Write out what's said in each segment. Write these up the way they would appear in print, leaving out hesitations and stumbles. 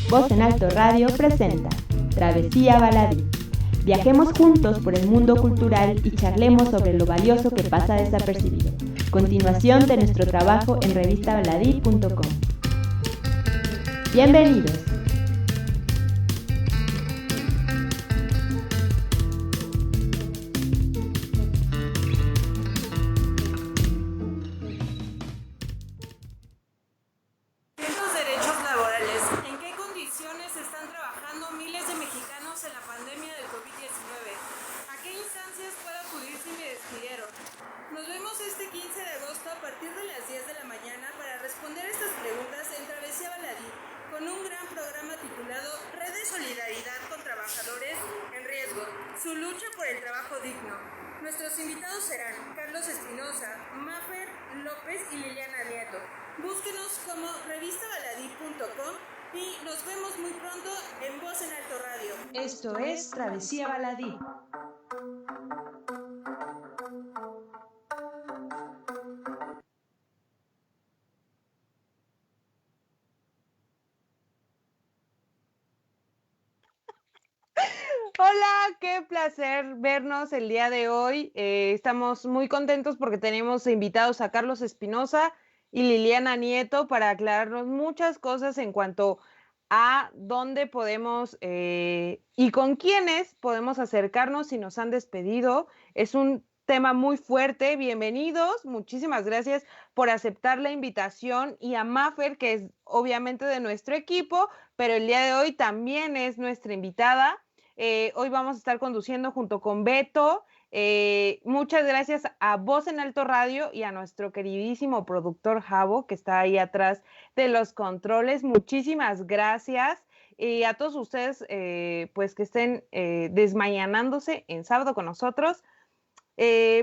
Voz en Alto Radio presenta Travesía Baladí. Viajemos juntos por el mundo cultural y charlemos sobre lo valioso que pasa desapercibido. Continuación de nuestro trabajo en revistabaladí.com. Bienvenidos. Su lucha por el trabajo digno. Nuestros invitados serán Carlos Espinosa, Mafer López y Liliana Nieto. Búsquenos como revistabaladí.com y nos vemos muy pronto en Voz en Alto Radio. Esto es Travesía Baladí. Hola, qué placer vernos el día de hoy. Estamos muy contentos porque tenemos invitados a Carlos Espinosa y Liliana Nieto para aclararnos muchas cosas en cuanto a dónde podemos y con quiénes podemos acercarnos si nos han despedido. Es un tema muy fuerte. Bienvenidos, muchísimas gracias por aceptar la invitación, y a Mafer, que es obviamente de nuestro equipo, pero el día de hoy también es nuestra invitada. Hoy vamos a estar conduciendo junto con Beto. Muchas gracias a Voz en Alto Radio y a nuestro queridísimo productor Javo, que está ahí atrás de los controles. Muchísimas gracias. Y a todos ustedes, pues que estén desmañanándose en sábado con nosotros.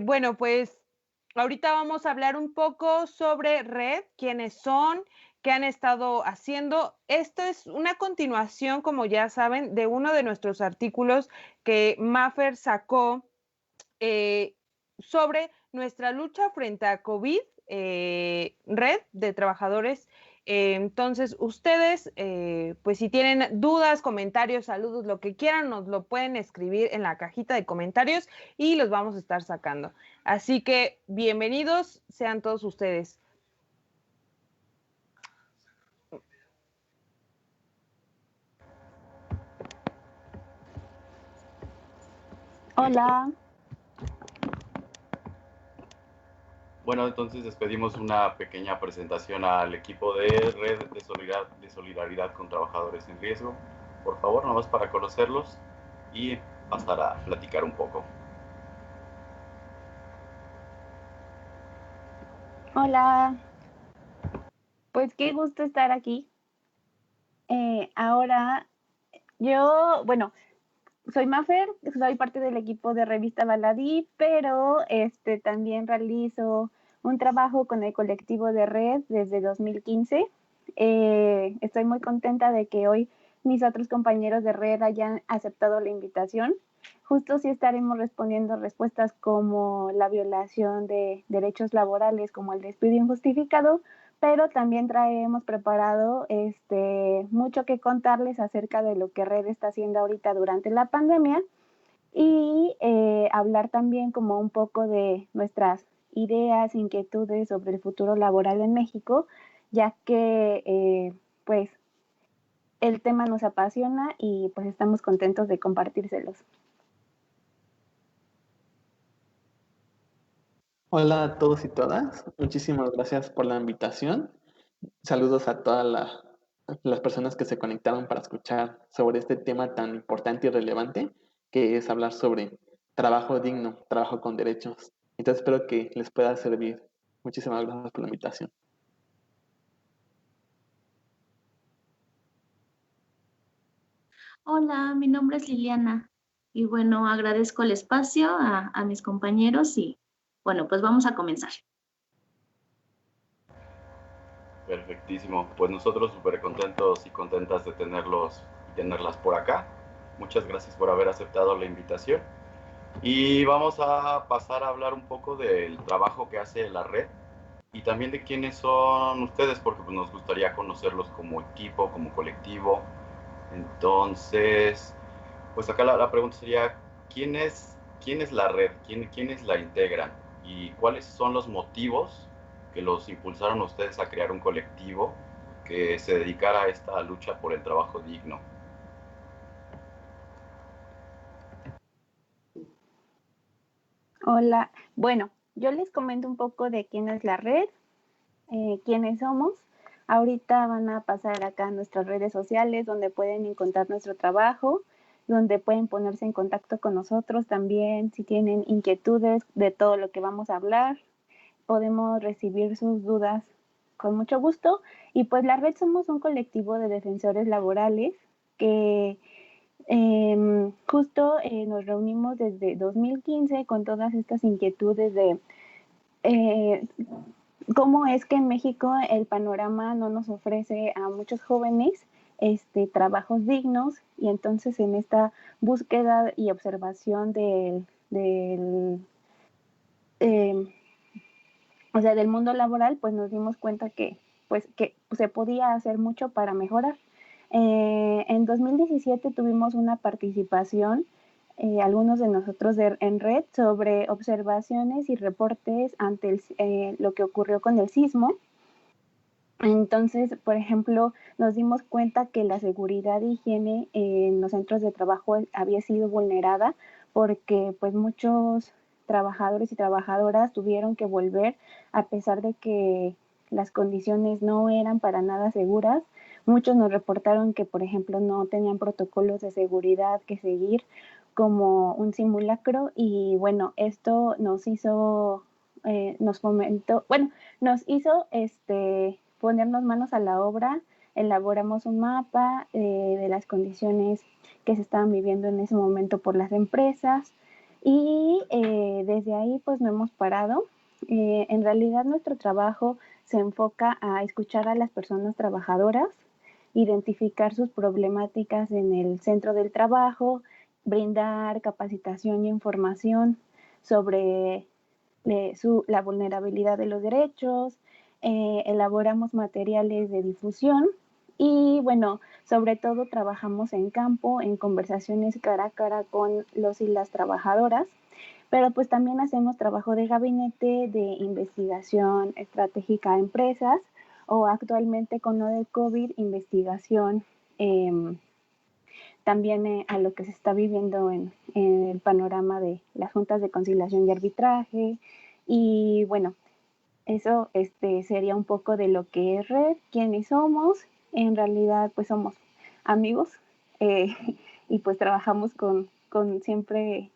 Bueno, pues ahorita vamos a hablar un poco sobre Red, quiénes son, qué han estado haciendo. Esto es una continuación, como ya saben, de uno de nuestros artículos que Mafer sacó sobre nuestra lucha frente a COVID, Red de Trabajadores. Entonces, ustedes, pues si tienen dudas, comentarios, saludos, lo que quieran, nos lo pueden escribir en la cajita de comentarios y los vamos a estar sacando. Así que, bienvenidos sean todos ustedes. Hola. Bueno, entonces despedimos una pequeña presentación al equipo de Red de Solidaridad con Trabajadores en Riesgo. Por favor, nomás para conocerlos y pasar a platicar un poco. Hola. Pues qué gusto estar aquí. Ahora, soy Mafer, soy parte del equipo de Revista Baladí, pero también realizo un trabajo con el colectivo de Red desde 2015. Estoy muy contenta de que hoy mis otros compañeros de Red hayan aceptado la invitación. Justo sí estaremos respondiendo respuestas como la violación de derechos laborales, como el despido injustificado, pero también hemos preparado mucho que contarles acerca de lo que Red está haciendo ahorita durante la pandemia y hablar también como un poco de nuestras ideas, inquietudes sobre el futuro laboral en México, ya que pues el tema nos apasiona y pues estamos contentos de compartírselos. Hola a todos y todas, muchísimas gracias por la invitación. Saludos a todas las personas que se conectaron para escuchar sobre este tema tan importante y relevante, que es hablar sobre trabajo digno, trabajo con derechos. Entonces espero que les pueda servir. Muchísimas gracias por la invitación. Hola, mi nombre es Liliana y bueno, agradezco el espacio a mis compañeros y bueno, pues vamos a comenzar. Perfectísimo, pues nosotros súper contentos y contentas de tenerlos y tenerlas por acá. Muchas gracias por haber aceptado la invitación. Y vamos a pasar a hablar un poco del trabajo que hace la red y también de quiénes son ustedes, porque pues, nos gustaría conocerlos como equipo, como colectivo, Entonces, pues acá la pregunta sería, ¿quién es la red? ¿Quiénes la integran? ¿Y cuáles son los motivos que los impulsaron a ustedes a crear un colectivo que se dedicara a esta lucha por el trabajo digno? Hola, bueno, yo les comento un poco de quién es la red, quiénes somos. Ahorita van a pasar acá nuestras redes sociales donde pueden encontrar nuestro trabajo, donde pueden ponerse en contacto con nosotros también si tienen inquietudes de todo lo que vamos a hablar. Podemos recibir sus dudas con mucho gusto. Y pues la red somos un colectivo de defensores laborales que justo nos reunimos desde 2015 con todas estas inquietudes de cómo es que en México el panorama no nos ofrece a muchos jóvenes trabajos dignos, y entonces en esta búsqueda y observación del mundo laboral, pues nos dimos cuenta que se podía hacer mucho para mejorar. En 2017 tuvimos una participación, algunos de nosotros en red, sobre observaciones y reportes ante lo que ocurrió con el sismo. Entonces, por ejemplo, nos dimos cuenta que la seguridad e higiene en los centros de trabajo había sido vulnerada porque pues muchos trabajadores y trabajadoras tuvieron que volver a pesar de que las condiciones no eran para nada seguras. Muchos nos reportaron que, por ejemplo, no tenían protocolos de seguridad que seguir, como un simulacro, y bueno, esto nos hizo, nos fomentó, bueno, nos hizo ponernos manos a la obra. Elaboramos un mapa de las condiciones que se estaban viviendo en ese momento por las empresas, y desde ahí pues no hemos parado. En realidad nuestro trabajo se enfoca a escuchar a las personas trabajadoras, identificar sus problemáticas en el centro del trabajo, brindar capacitación y información sobre la vulnerabilidad de los derechos. Elaboramos materiales de difusión y bueno, sobre todo trabajamos en campo, en conversaciones cara a cara con los y las trabajadoras, pero pues también hacemos trabajo de gabinete, de investigación estratégica a empresas, o actualmente con lo del COVID, investigación también a lo que se está viviendo en el panorama de las juntas de conciliación y arbitraje. Y bueno, eso sería un poco de lo que es Red, quiénes somos. En realidad pues somos amigos, y pues trabajamos con siempre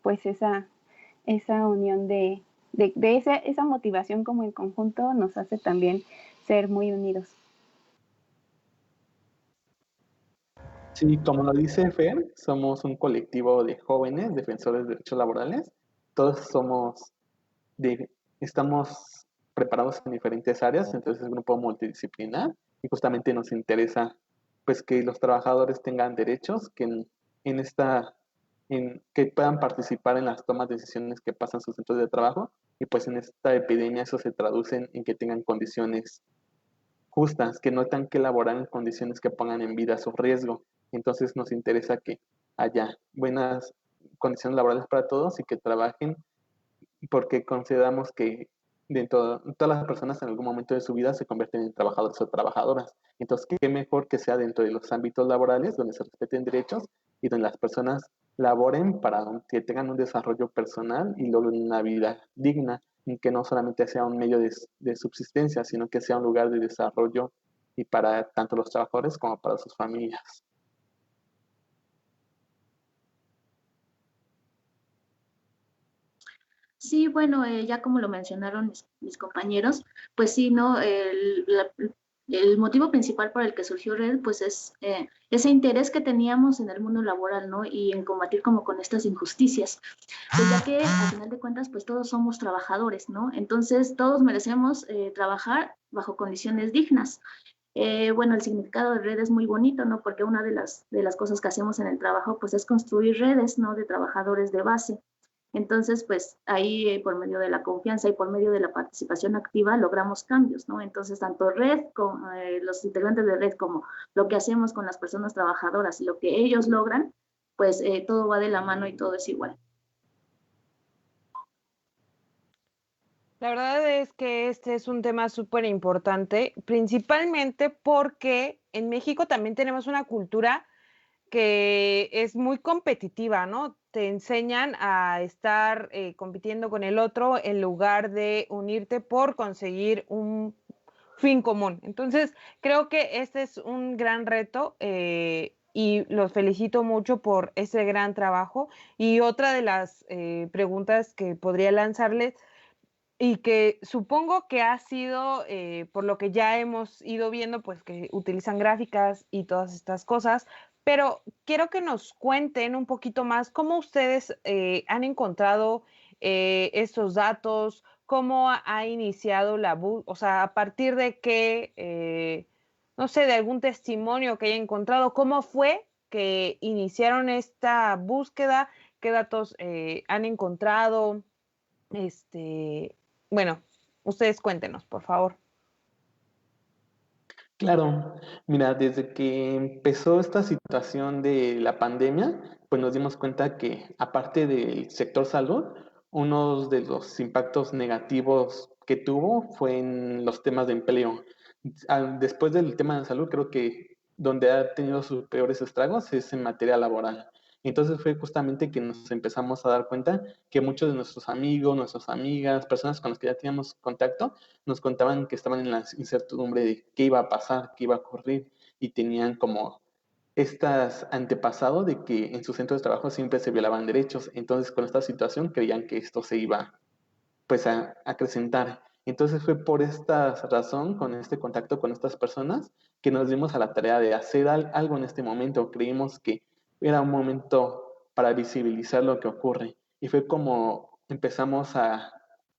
pues esa unión de esa motivación como en conjunto nos hace también ser muy unidos. Sí, como lo dice Fer, somos un colectivo de jóvenes defensores de derechos laborales. Todos estamos preparados en diferentes áreas, entonces es un grupo multidisciplinar y justamente nos interesa pues que los trabajadores tengan derechos, que puedan participar en las tomas de decisiones que pasan sus centros de trabajo, y pues en esta epidemia eso se traduce en que tengan condiciones justas, que no tengan que laborar en condiciones que pongan en vida su riesgo. Entonces nos interesa que haya buenas condiciones laborales para todos y que trabajen, porque consideramos que todas las personas en algún momento de su vida se convierten en trabajadores o trabajadoras. Entonces, qué mejor que sea dentro de los ámbitos laborales donde se respeten derechos y donde las personas laboren para que tengan un desarrollo personal y logren una vida digna, y que no solamente sea un medio de subsistencia, sino que sea un lugar de desarrollo y para tanto los trabajadores como para sus familias. Sí, bueno, ya como lo mencionaron mis compañeros, pues sí, ¿no? El motivo principal por el que surgió Red, pues es ese interés que teníamos en el mundo laboral, ¿no? Y en combatir como con estas injusticias. Pues ya que al final de cuentas, pues todos somos trabajadores, ¿no? Entonces todos merecemos trabajar bajo condiciones dignas. Bueno, el significado de red es muy bonito, ¿no? Porque una de las cosas que hacemos en el trabajo, pues es construir redes, ¿no? De trabajadores de base. Entonces, pues ahí por medio de la confianza y por medio de la participación activa logramos cambios, ¿no? Entonces, tanto Red, como, los integrantes de Red, como lo que hacemos con las personas trabajadoras y lo que ellos logran, pues todo va de la mano y todo es igual. La verdad es que este es un tema súper importante, principalmente porque en México también tenemos una cultura que es muy competitiva, ¿no? Te enseñan a estar compitiendo con el otro en lugar de unirte por conseguir un fin común. Entonces, creo que este es un gran reto y los felicito mucho por ese gran trabajo. Y otra de las preguntas que podría lanzarles y que supongo que ha sido, por lo que ya hemos ido viendo, pues que utilizan gráficas y todas estas cosas, pero quiero que nos cuenten un poquito más cómo ustedes han encontrado estos datos, cómo ha iniciado la búsqueda, o sea, a partir de qué, no sé, de algún testimonio que haya encontrado, cómo fue que iniciaron esta búsqueda, qué datos han encontrado, bueno, ustedes cuéntenos, por favor. Claro, mira, desde que empezó esta situación de la pandemia, pues nos dimos cuenta que aparte del sector salud, uno de los impactos negativos que tuvo fue en los temas de empleo. Después del tema de salud, creo que donde ha tenido sus peores estragos es en materia laboral. Entonces fue justamente que nos empezamos a dar cuenta que muchos de nuestros amigos, nuestras amigas, personas con las que ya teníamos contacto, nos contaban que estaban en la incertidumbre de qué iba a pasar, qué iba a ocurrir, y tenían como estas antepasado de que en sus centros de trabajo siempre se violaban derechos. Entonces, con esta situación creían que esto se iba pues a acrecentar. Entonces fue por esta razón, con este contacto con estas personas, que nos dimos a la tarea de hacer algo en este momento. Creímos que era un momento para visibilizar lo que ocurre. Y fue como empezamos a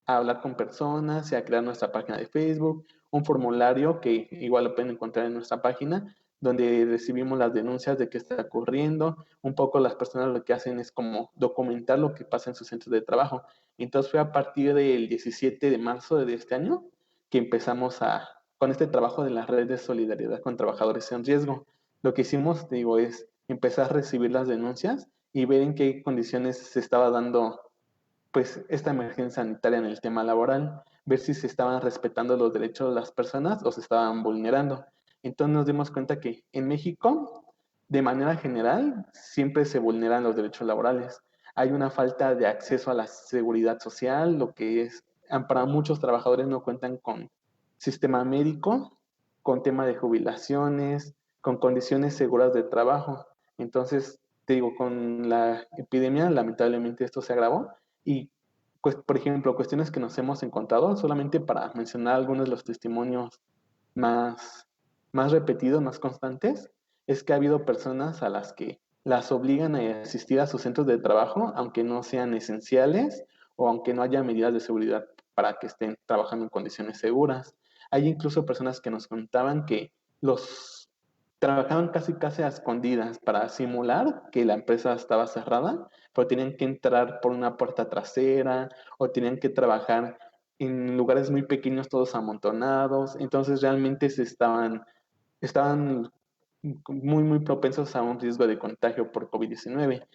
hablar con personas y a crear nuestra página de Facebook, un formulario que igual lo pueden encontrar en nuestra página, donde recibimos las denuncias de qué está ocurriendo. Un poco las personas lo que hacen es como documentar lo que pasa en sus centros de trabajo. Entonces fue a partir del 17 de marzo de este año que empezamos con este trabajo de la red de solidaridad con trabajadores en riesgo. Lo que hicimos, digo, es empezar a recibir las denuncias y ver en qué condiciones se estaba dando pues esta emergencia sanitaria en el tema laboral, ver si se estaban respetando los derechos de las personas o se estaban vulnerando. Entonces nos dimos cuenta que en México, de manera general, siempre se vulneran los derechos laborales. Hay una falta de acceso a la seguridad social, lo que es, para muchos trabajadores no cuentan con sistema médico, con tema de jubilaciones, con condiciones seguras de trabajo. Entonces, te digo, con la epidemia, lamentablemente esto se agravó y, pues, por ejemplo, cuestiones que nos hemos encontrado, solamente para mencionar algunos de los testimonios más, más repetidos, más constantes, es que ha habido personas a las que las obligan a asistir a sus centros de trabajo, aunque no sean esenciales o aunque no haya medidas de seguridad para que estén trabajando en condiciones seguras. Hay incluso personas que nos contaban que los trabajaban casi a escondidas para simular que la empresa estaba cerrada, pero tenían que entrar por una puerta trasera o tenían que trabajar en lugares muy pequeños, todos amontonados. Entonces realmente estaban muy propensos a un riesgo de contagio por COVID-19.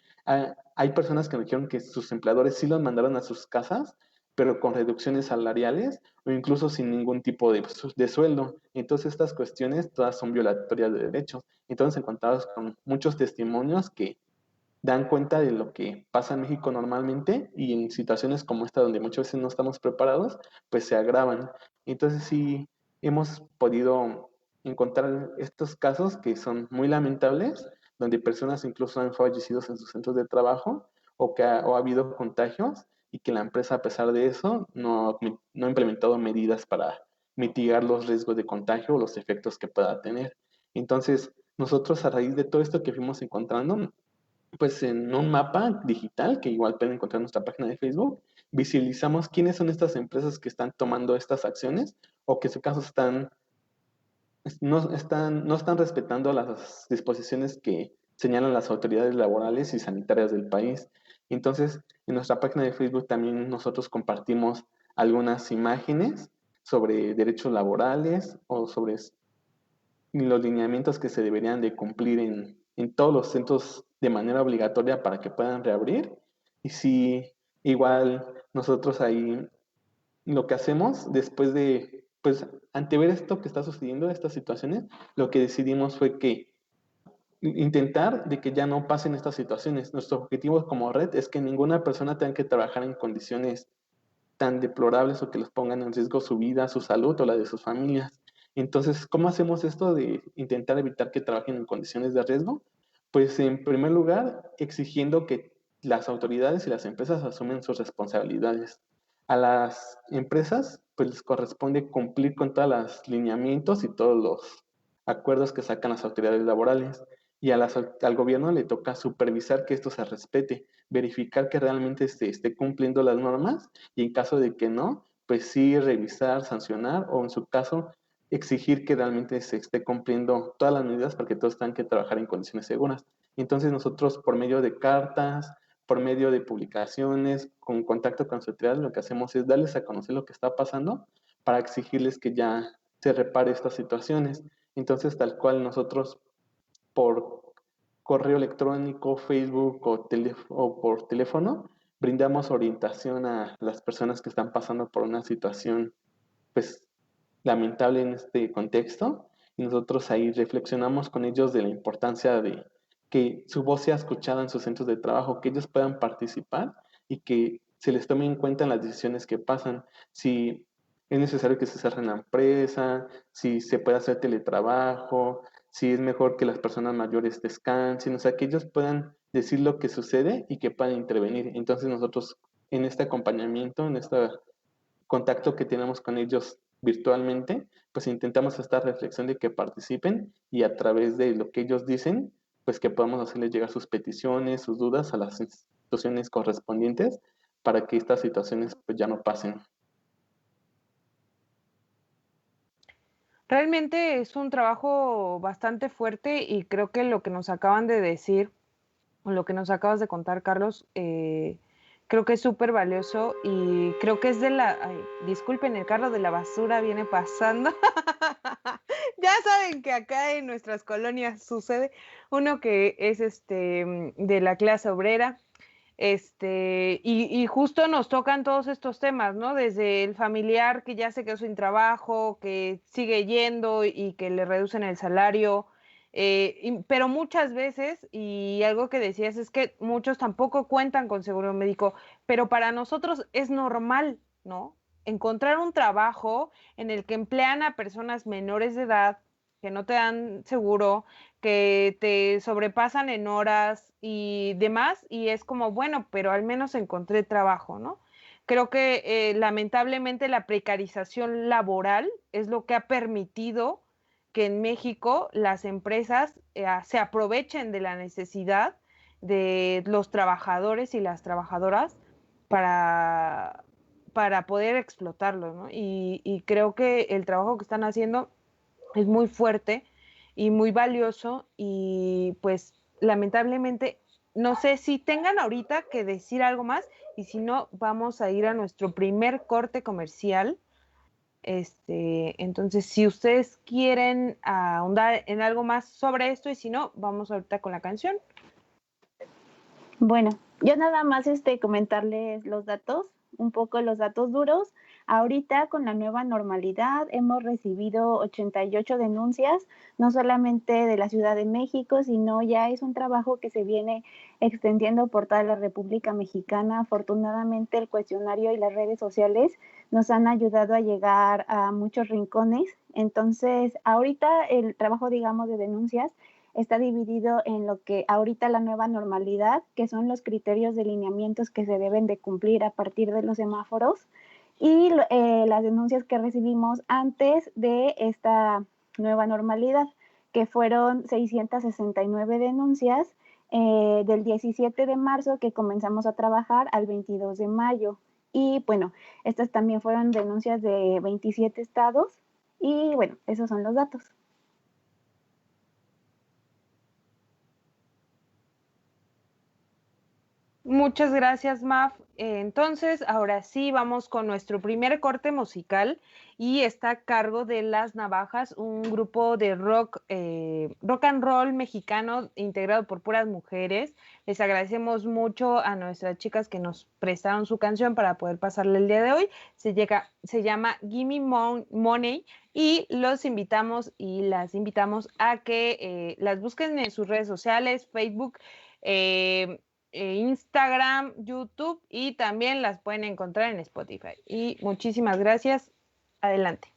Hay personas que nos dijeron que sus empleadores sí los mandaron a sus casas, pero con reducciones salariales o incluso sin ningún tipo de sueldo. Entonces estas cuestiones todas son violatorias de derechos. Entonces encontramos con muchos testimonios que dan cuenta de lo que pasa en México normalmente y en situaciones como esta donde muchas veces no estamos preparados, pues se agravan. Entonces sí hemos podido encontrar estos casos que son muy lamentables, donde personas incluso han fallecido en sus centros de trabajo o ha habido contagios y que la empresa a pesar de eso no ha implementado medidas para mitigar los riesgos de contagio o los efectos que pueda tener. Entonces, nosotros a raíz de todo esto que fuimos encontrando, pues en un mapa digital, que igual pueden encontrar en nuestra página de Facebook, visibilizamos quiénes son estas empresas que están tomando estas acciones o que en su caso no están respetando las disposiciones que señalan las autoridades laborales y sanitarias del país. Entonces, en nuestra página de Facebook también nosotros compartimos algunas imágenes sobre derechos laborales o sobre los lineamientos que se deberían de cumplir en todos los centros de manera obligatoria para que puedan reabrir. Y si igual nosotros ahí lo que hacemos después de, pues, antever esto que está sucediendo, estas situaciones, lo que decidimos fue que intentar de que ya no pasen estas situaciones. Nuestro objetivo como red es que ninguna persona tenga que trabajar en condiciones tan deplorables o que los pongan en riesgo su vida, su salud o la de sus familias. Entonces, ¿cómo hacemos esto de intentar evitar que trabajen en condiciones de riesgo? Pues en primer lugar, exigiendo que las autoridades y las empresas asumen sus responsabilidades. A las empresas, pues les corresponde cumplir con todos los lineamientos y todos los acuerdos que sacan las autoridades laborales. Y al gobierno le toca supervisar que esto se respete, verificar que realmente se esté cumpliendo las normas y en caso de que no, pues sí revisar, sancionar o en su caso exigir que realmente se esté cumpliendo todas las medidas para que todos tengan que trabajar en condiciones seguras. Entonces nosotros por medio de cartas, por medio de publicaciones, con contacto con las autoridades, lo que hacemos es darles a conocer lo que está pasando para exigirles que ya se repare estas situaciones. Entonces, tal cual nosotros por correo electrónico, Facebook o por teléfono, brindamos orientación a las personas que están pasando por una situación, pues, lamentable en este contexto, y nosotros ahí reflexionamos con ellos de la importancia de que su voz sea escuchada en sus centros de trabajo, que ellos puedan participar y que se les tome en cuenta en las decisiones que pasan. Si es necesario que se cierre la empresa, si se puede hacer teletrabajo, si es mejor que las personas mayores descansen, o sea, que ellos puedan decir lo que sucede y que puedan intervenir. Entonces nosotros en este acompañamiento, en este contacto que tenemos con ellos virtualmente, pues intentamos esta reflexión de que participen y a través de lo que ellos dicen, pues que podamos hacerles llegar sus peticiones, sus dudas a las instituciones correspondientes para que estas situaciones pues ya no pasen. Realmente es un trabajo bastante fuerte y creo que lo que nos acaban de decir, o lo que nos acabas de contar, Carlos, creo que es súper valioso y creo que es de la... Ay, disculpen, el carro de la basura viene pasando. Ya saben que acá en nuestras colonias sucede uno que es de la clase obrera. Y justo nos tocan todos estos temas, ¿no? Desde el familiar que ya se quedó sin trabajo, que sigue yendo y que le reducen el salario, pero muchas veces, y algo que decías es que muchos tampoco cuentan con seguro médico, pero para nosotros es normal, ¿no? Encontrar un trabajo en el que emplean a personas menores de edad, que no te dan seguro, que te sobrepasan en horas y demás, y es como, bueno, pero al menos encontré trabajo, ¿no? Creo que lamentablemente la precarización laboral es lo que ha permitido que en México las empresas se aprovechen de la necesidad de los trabajadores y las trabajadoras para, para poder explotarlos, ¿no? Y creo que el trabajo que están haciendo es muy fuerte y muy valioso y pues lamentablemente no sé si tengan ahorita que decir algo más y si no vamos a ir a nuestro primer corte comercial. Entonces si ustedes quieren ahondar en algo más sobre esto y si no, vamos ahorita con la canción. Bueno, yo nada más comentarles los datos, un poco los datos duros. Ahorita con la nueva normalidad hemos recibido 88 denuncias, no solamente de la Ciudad de México, sino ya es un trabajo que se viene extendiendo por toda la República Mexicana. Afortunadamente el cuestionario y las redes sociales nos han ayudado a llegar a muchos rincones. Entonces, ahorita el trabajo, digamos, de denuncias está dividido en lo que ahorita la nueva normalidad, que son los criterios de lineamientos que se deben de cumplir a partir de los semáforos, y las denuncias que recibimos antes de esta nueva normalidad, que fueron 669 denuncias del 17 de marzo que comenzamos a trabajar al 22 de mayo. Y bueno, estas también fueron denuncias de 27 estados y bueno, esos son los datos. Muchas gracias, Maf. Entonces, ahora sí, vamos con nuestro primer corte musical y está a cargo de Las Navajas, un grupo de rock and roll mexicano integrado por puras mujeres. Les agradecemos mucho a nuestras chicas que nos prestaron su canción para poder pasarle el día de hoy. Se llama Gimme Money y los invitamos y las invitamos a que las busquen en sus redes sociales, Facebook, Instagram, YouTube y también las pueden encontrar en Spotify. Y muchísimas gracias. Adelante.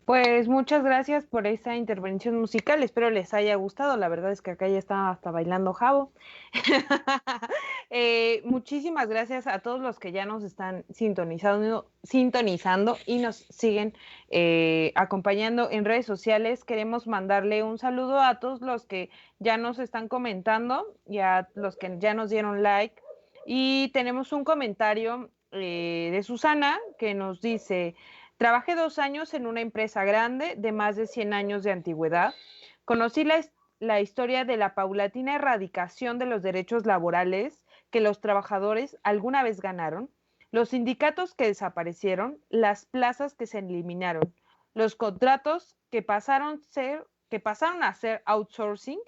Pues muchas gracias por esta intervención musical, espero les haya gustado, la verdad es que acá ya estaba hasta bailando Jabo. Muchísimas gracias a todos los que ya nos están sintonizando y nos siguen acompañando en redes sociales. Queremos mandarle un saludo a todos los que ya nos están comentando y a los que ya nos dieron like. Y tenemos un comentario de Susana que nos dice: trabajé 2 años en una empresa grande de más de 100 años de antigüedad. Conocí la historia de la paulatina erradicación de los derechos laborales que los trabajadores alguna vez ganaron, los sindicatos que desaparecieron, las plazas que se eliminaron, los contratos que pasaron a ser outsourcing,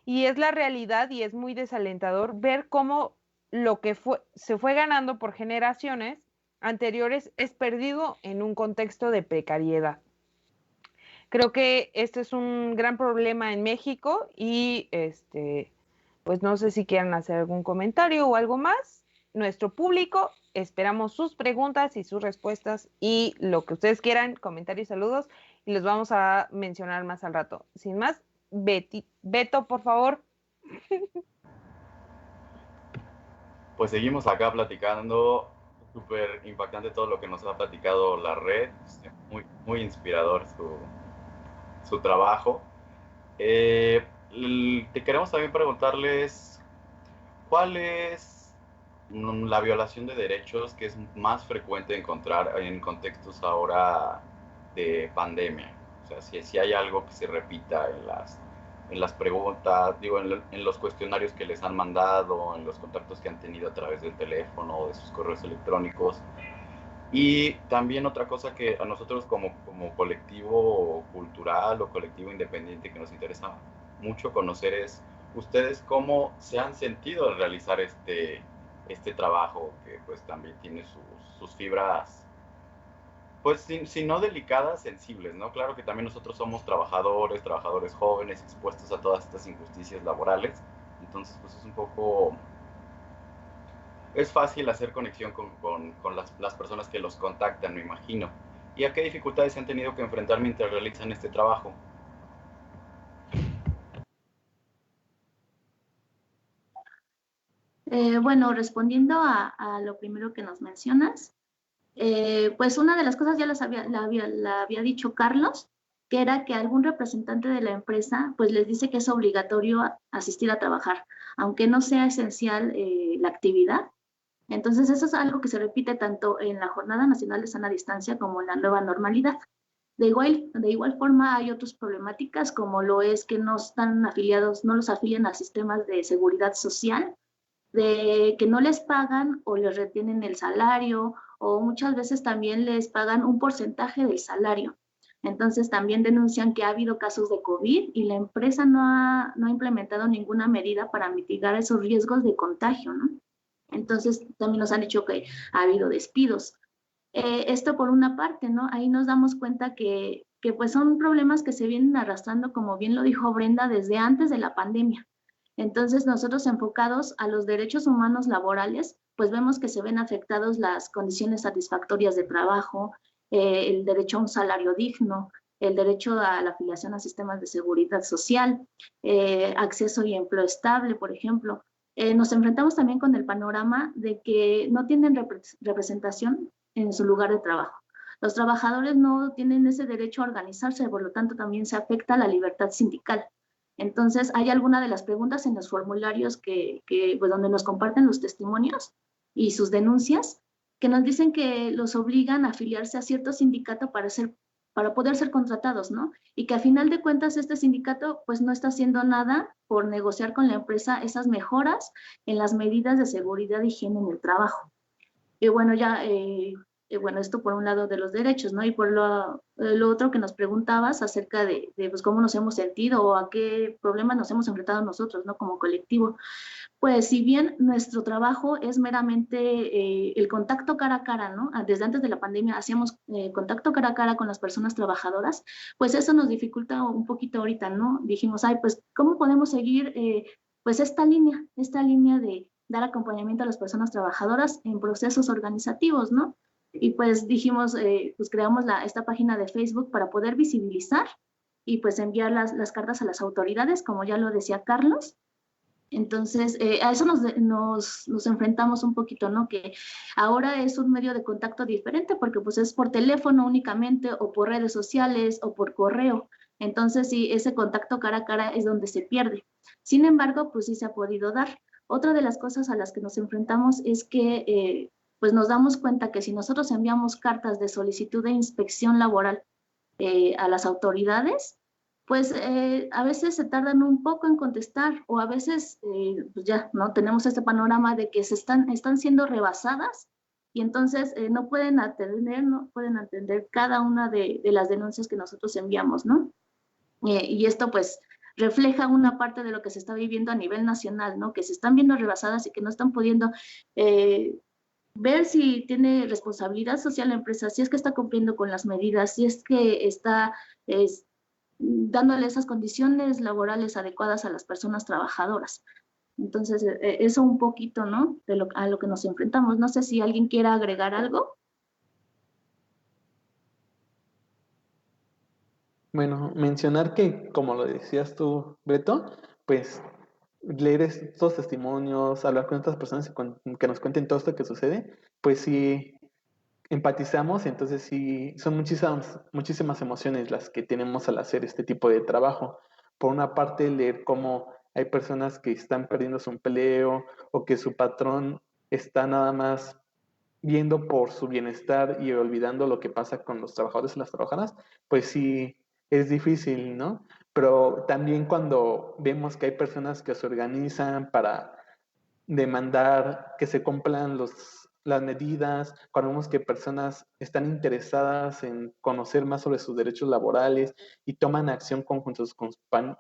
y es la realidad y es muy desalentador ver cómo lo que se fue ganando por generaciones anteriores es perdido en un contexto de precariedad. Creo que este es un gran problema en México y pues no sé si quieran hacer algún comentario o algo más. Nuestro público, esperamos sus preguntas y sus respuestas y lo que ustedes quieran, comentarios y saludos, y los vamos a mencionar más al rato. Sin más, Beto, por favor. Pues seguimos acá platicando. Súper impactante todo lo que nos ha platicado la red. Muy, muy inspirador su trabajo. Te queremos también preguntarles cuál es la violación de derechos que es más frecuente encontrar en contextos ahora de pandemia. O sea, si hay algo que se repita en las preguntas, digo, en los cuestionarios que les han mandado, en los contactos que han tenido a través del teléfono o de sus correos electrónicos. Y también otra cosa que a nosotros como colectivo cultural o colectivo independiente que nos interesa mucho conocer es ustedes cómo se han sentido al realizar este trabajo que pues también tiene sus fibras, pues si no delicadas, sensibles, ¿no? Claro que también nosotros somos trabajadores jóvenes expuestos a todas estas injusticias laborales, entonces pues es un poco... Es fácil hacer conexión con las personas que los contactan, me imagino. ¿Y a qué dificultades se han tenido que enfrentar mientras realizan este trabajo? Bueno, respondiendo a lo primero que nos mencionas, pues una de las cosas ya la había dicho Carlos, que era que algún representante de la empresa pues les dice que es obligatorio asistir a trabajar, aunque no sea esencial la actividad. Entonces eso es algo que se repite tanto en la Jornada Nacional de Sana Distancia como en la nueva normalidad. De igual forma hay otras problemáticas como lo es que no están afiliados, no los afilian a sistemas de seguridad social, de que no les pagan o les retienen el salario o muchas veces también les pagan un porcentaje del salario. Entonces también denuncian que ha habido casos de COVID y la empresa no ha implementado ninguna medida para mitigar esos riesgos de contagio, ¿no? Entonces también nos han dicho que ha habido despidos. Esto por una parte, ¿no? Ahí nos damos cuenta que pues son problemas que se vienen arrastrando, como bien lo dijo Brenda, desde antes de la pandemia. Entonces nosotros enfocados a los derechos humanos laborales, pues vemos que se ven afectados las condiciones satisfactorias de trabajo, el derecho a un salario digno, el derecho a la afiliación a sistemas de seguridad social, acceso y empleo estable, por ejemplo. Nos enfrentamos también con el panorama de que no tienen representación en su lugar de trabajo. Los trabajadores no tienen ese derecho a organizarse, por lo tanto también se afecta la libertad sindical. Entonces, hay algunas de las preguntas en los formularios pues, donde nos comparten los testimonios y sus denuncias, que nos dicen que los obligan a afiliarse a cierto sindicato para poder ser contratados, ¿no? Y que a final de cuentas este sindicato pues no está haciendo nada por negociar con la empresa esas mejoras en las medidas de seguridad y higiene en el trabajo. Y bueno, bueno, esto por un lado de los derechos, ¿no? Y por lo otro que nos preguntabas acerca de pues, cómo nos hemos sentido o a qué problemas nos hemos enfrentado nosotros, ¿no? Como colectivo. Pues si bien nuestro trabajo es meramente el contacto cara a cara, ¿no? Desde antes de la pandemia hacíamos contacto cara a cara con las personas trabajadoras, pues eso nos dificulta un poquito ahorita, ¿no? Dijimos, ay, pues, ¿cómo podemos seguir pues esta línea de dar acompañamiento a las personas trabajadoras en procesos organizativos, ¿no? Y pues dijimos, pues creamos esta página de Facebook para poder visibilizar y pues enviar las cartas a las autoridades, como ya lo decía Carlos. Entonces, a eso nos enfrentamos un poquito, ¿no? Que ahora es un medio de contacto diferente porque pues es por teléfono únicamente o por redes sociales o por correo. Entonces, sí, ese contacto cara a cara es donde se pierde. Sin embargo, pues sí se ha podido dar. Otra de las cosas a las que nos enfrentamos es que pues nos damos cuenta que si nosotros enviamos cartas de solicitud de inspección laboral a las autoridades, pues a veces se tardan un poco en contestar o a veces pues ya no tenemos este panorama de que están siendo rebasadas y entonces no pueden atender cada una de las denuncias que nosotros enviamos, ¿no? Y esto pues refleja una parte de lo que se está viviendo a nivel nacional, ¿no? Que se están viendo rebasadas y que no están pudiendo ver si tiene responsabilidad social la empresa, si es que está cumpliendo con las medidas, si es que está dándole esas condiciones laborales adecuadas a las personas trabajadoras. Entonces, eso un poquito, ¿no? A lo que nos enfrentamos. No sé si alguien quiera agregar algo. Bueno, mencionar que, como lo decías tú, Beto, pues leer estos testimonios, hablar con estas personas que nos cuenten todo esto que sucede, pues sí empatizamos, entonces sí, son muchísimas emociones las que tenemos al hacer este tipo de trabajo. Por una parte, leer cómo hay personas que están perdiendo su empleo o que su patrón está nada más viendo por su bienestar y olvidando lo que pasa con los trabajadores y las trabajadoras, pues sí, es difícil, ¿no? Pero también cuando vemos que hay personas que se organizan para demandar que se cumplan las medidas, cuando vemos que personas están interesadas en conocer más sobre sus derechos laborales y toman acción con sus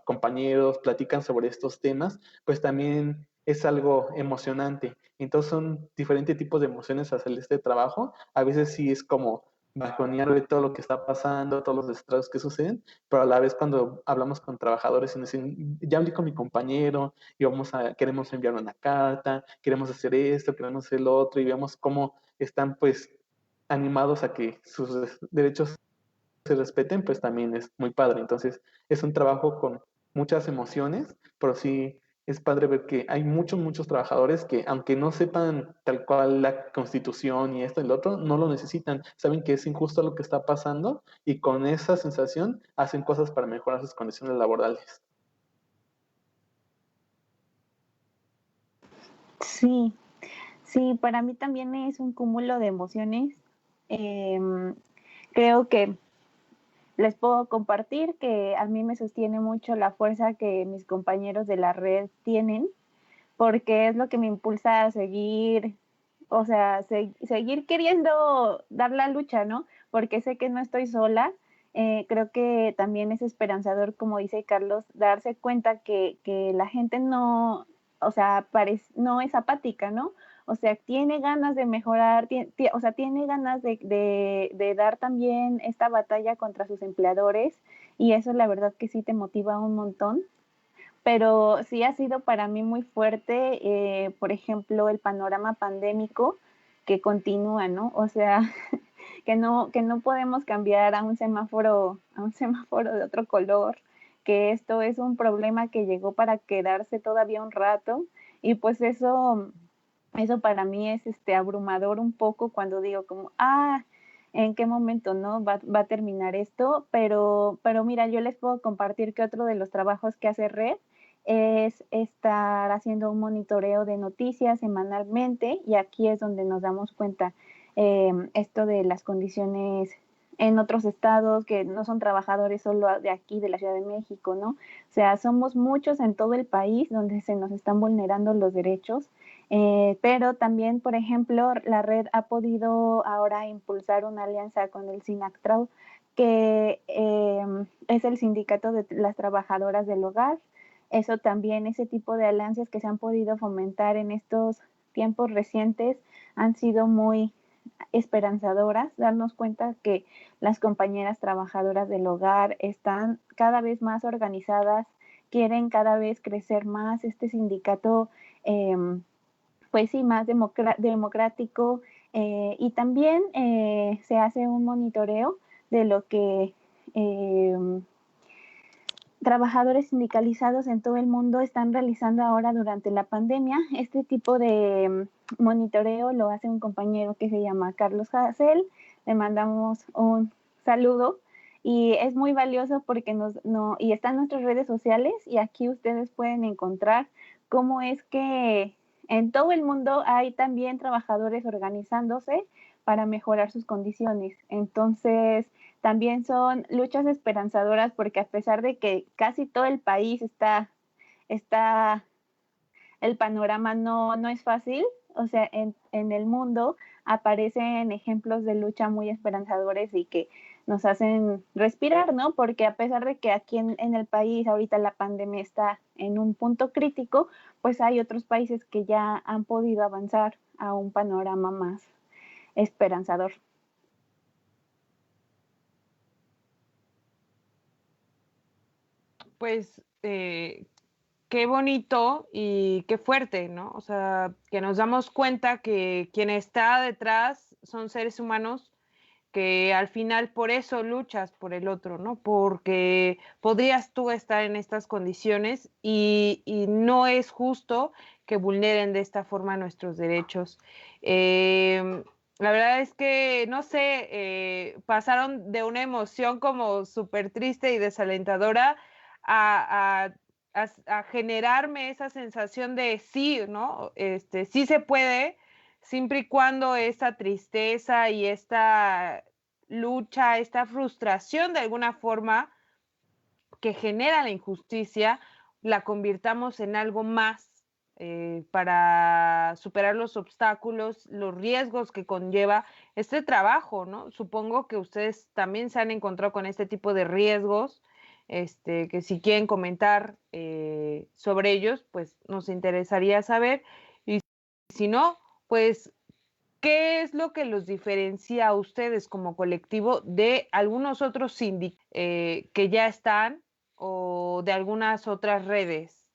compañeros, platican sobre estos temas, pues también es algo emocionante. Entonces son diferentes tipos de emociones hacer este trabajo. A veces sí es como bajonear de todo lo que está pasando, todos los estragos que suceden, pero a la vez cuando hablamos con trabajadores y nos dicen, ya hablé con mi compañero, y queremos enviar una carta, queremos hacer esto, queremos hacer lo otro, y vemos cómo están pues animados a que sus derechos se respeten, pues también es muy padre. Entonces es un trabajo con muchas emociones, pero sí es padre ver que hay muchos trabajadores que aunque no sepan tal cual la constitución y esto y lo otro, no lo necesitan, saben que es injusto lo que está pasando y con esa sensación hacen cosas para mejorar sus condiciones laborales. Sí, sí, para mí también es un cúmulo de emociones. Creo que les puedo compartir que a mí me sostiene mucho la fuerza que mis compañeros de la red tienen, porque es lo que me impulsa a seguir, o sea, seguir queriendo dar la lucha, ¿no? Porque sé que no estoy sola. Creo que también es esperanzador, como dice Carlos, darse cuenta que la gente no, o sea, no es apática, ¿no? O sea, tiene ganas de mejorar, o sea, tiene ganas de dar también esta batalla contra sus empleadores, y eso la verdad que sí te motiva un montón. Pero sí ha sido para mí muy fuerte, por ejemplo, el panorama pandémico que continúa, ¿no? O sea, que no podemos cambiar a un semáforo de otro color, que esto es un problema que llegó para quedarse todavía un rato, y pues eso para mí es abrumador un poco cuando digo como, ¿en qué momento no va a terminar esto? Pero mira, yo les puedo compartir que otro de los trabajos que hace Red es estar haciendo un monitoreo de noticias semanalmente, y aquí es donde nos damos cuenta esto de las condiciones en otros estados que no son trabajadores solo de aquí, de la Ciudad de México, ¿no? O sea, somos muchos en todo el país donde se nos están vulnerando los derechos, pero también, por ejemplo, la red ha podido ahora impulsar una alianza con el SINACTRAU, que es el sindicato de las trabajadoras del hogar. Eso también, ese tipo de alianzas que se han podido fomentar en estos tiempos recientes han sido muy esperanzadoras, darnos cuenta que las compañeras trabajadoras del hogar están cada vez más organizadas, quieren cada vez crecer más este sindicato, pues sí, más democrático, y también se hace un monitoreo de lo que trabajadores sindicalizados en todo el mundo están realizando ahora durante la pandemia. Este tipo de monitoreo lo hace un compañero que se llama Carlos Hassel. Le mandamos un saludo, y es muy valioso porque y está en nuestras redes sociales, y aquí ustedes pueden encontrar cómo es que en todo el mundo hay también trabajadores organizándose para mejorar sus condiciones. Entonces, también son luchas esperanzadoras, porque a pesar de que casi todo el país el panorama no es fácil, o sea, en el mundo aparecen ejemplos de lucha muy esperanzadores y que nos hacen respirar, ¿no? Porque a pesar de que aquí en el país ahorita la pandemia está en un punto crítico, pues hay otros países que ya han podido avanzar a un panorama más esperanzador. Pues qué bonito y qué fuerte, ¿no? O sea, que nos damos cuenta que quien está detrás son seres humanos, que al final por eso luchas por el otro, ¿no? Porque podrías tú estar en estas condiciones y no es justo que vulneren de esta forma nuestros derechos. La verdad es que, no sé, pasaron de una emoción como súper triste y desalentadora a, a generarme esa sensación de sí, ¿no? Sí se puede, siempre y cuando esta tristeza y esta lucha, esta frustración de alguna forma que genera la injusticia, la convirtamos en algo más para superar los obstáculos, los riesgos que conlleva este trabajo, ¿no? Supongo que ustedes también se han encontrado con este tipo de riesgos, que si quieren comentar sobre ellos, pues nos interesaría saber. Y si no, pues, ¿qué es lo que los diferencia a ustedes como colectivo de algunos otros sindicatos que ya están o de algunas otras redes?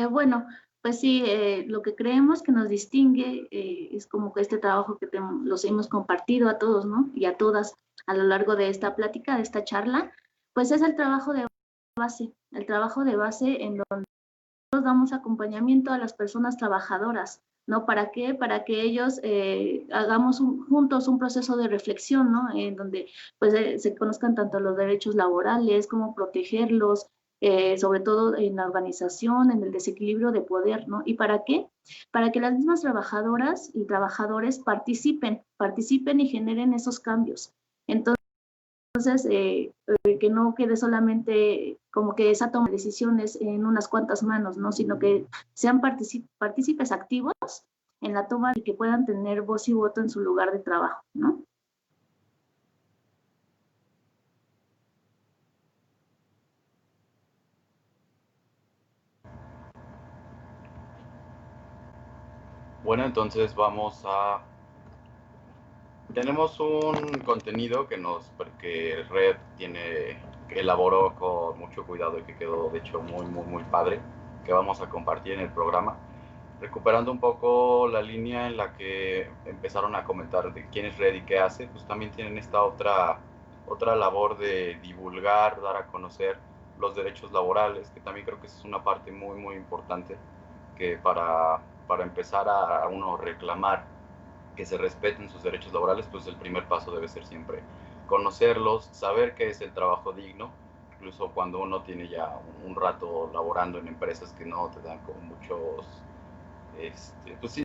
Bueno, pues sí, lo que creemos que nos distingue es como que este trabajo que los hemos compartido a todos, ¿no? Y a todas a lo largo de esta plática, de esta charla, pues es el trabajo de base en donde nosotros damos acompañamiento a las personas trabajadoras, ¿no? ¿Para qué? Para que ellos hagamos juntos un proceso de reflexión, ¿no? En donde pues se conozcan tanto los derechos laborales, cómo protegerlos, sobre todo en la organización, en el desequilibrio de poder, ¿no? ¿Y para qué? Para que las mismas trabajadoras y trabajadores participen y generen esos cambios. Entonces, que no quede solamente como que esa toma de decisiones en unas cuantas manos, ¿no? Sino que sean partícipes activos en la toma y que puedan tener voz y voto en su lugar de trabajo, ¿no? Bueno, entonces tenemos un contenido que Red que elaboró con mucho cuidado y que quedó de hecho muy, muy, muy padre, que vamos a compartir en el programa, recuperando un poco la línea en la que empezaron a comentar de quién es Red y qué hace. Pues también tienen esta otra labor de divulgar, dar a conocer los derechos laborales, que también creo que es una parte muy, muy importante, que para empezar a uno reclamar que se respeten sus derechos laborales, pues el primer paso debe ser siempre conocerlos, saber qué es el trabajo digno, incluso cuando uno tiene ya un rato laborando en empresas que no te dan como muchos, pues sí,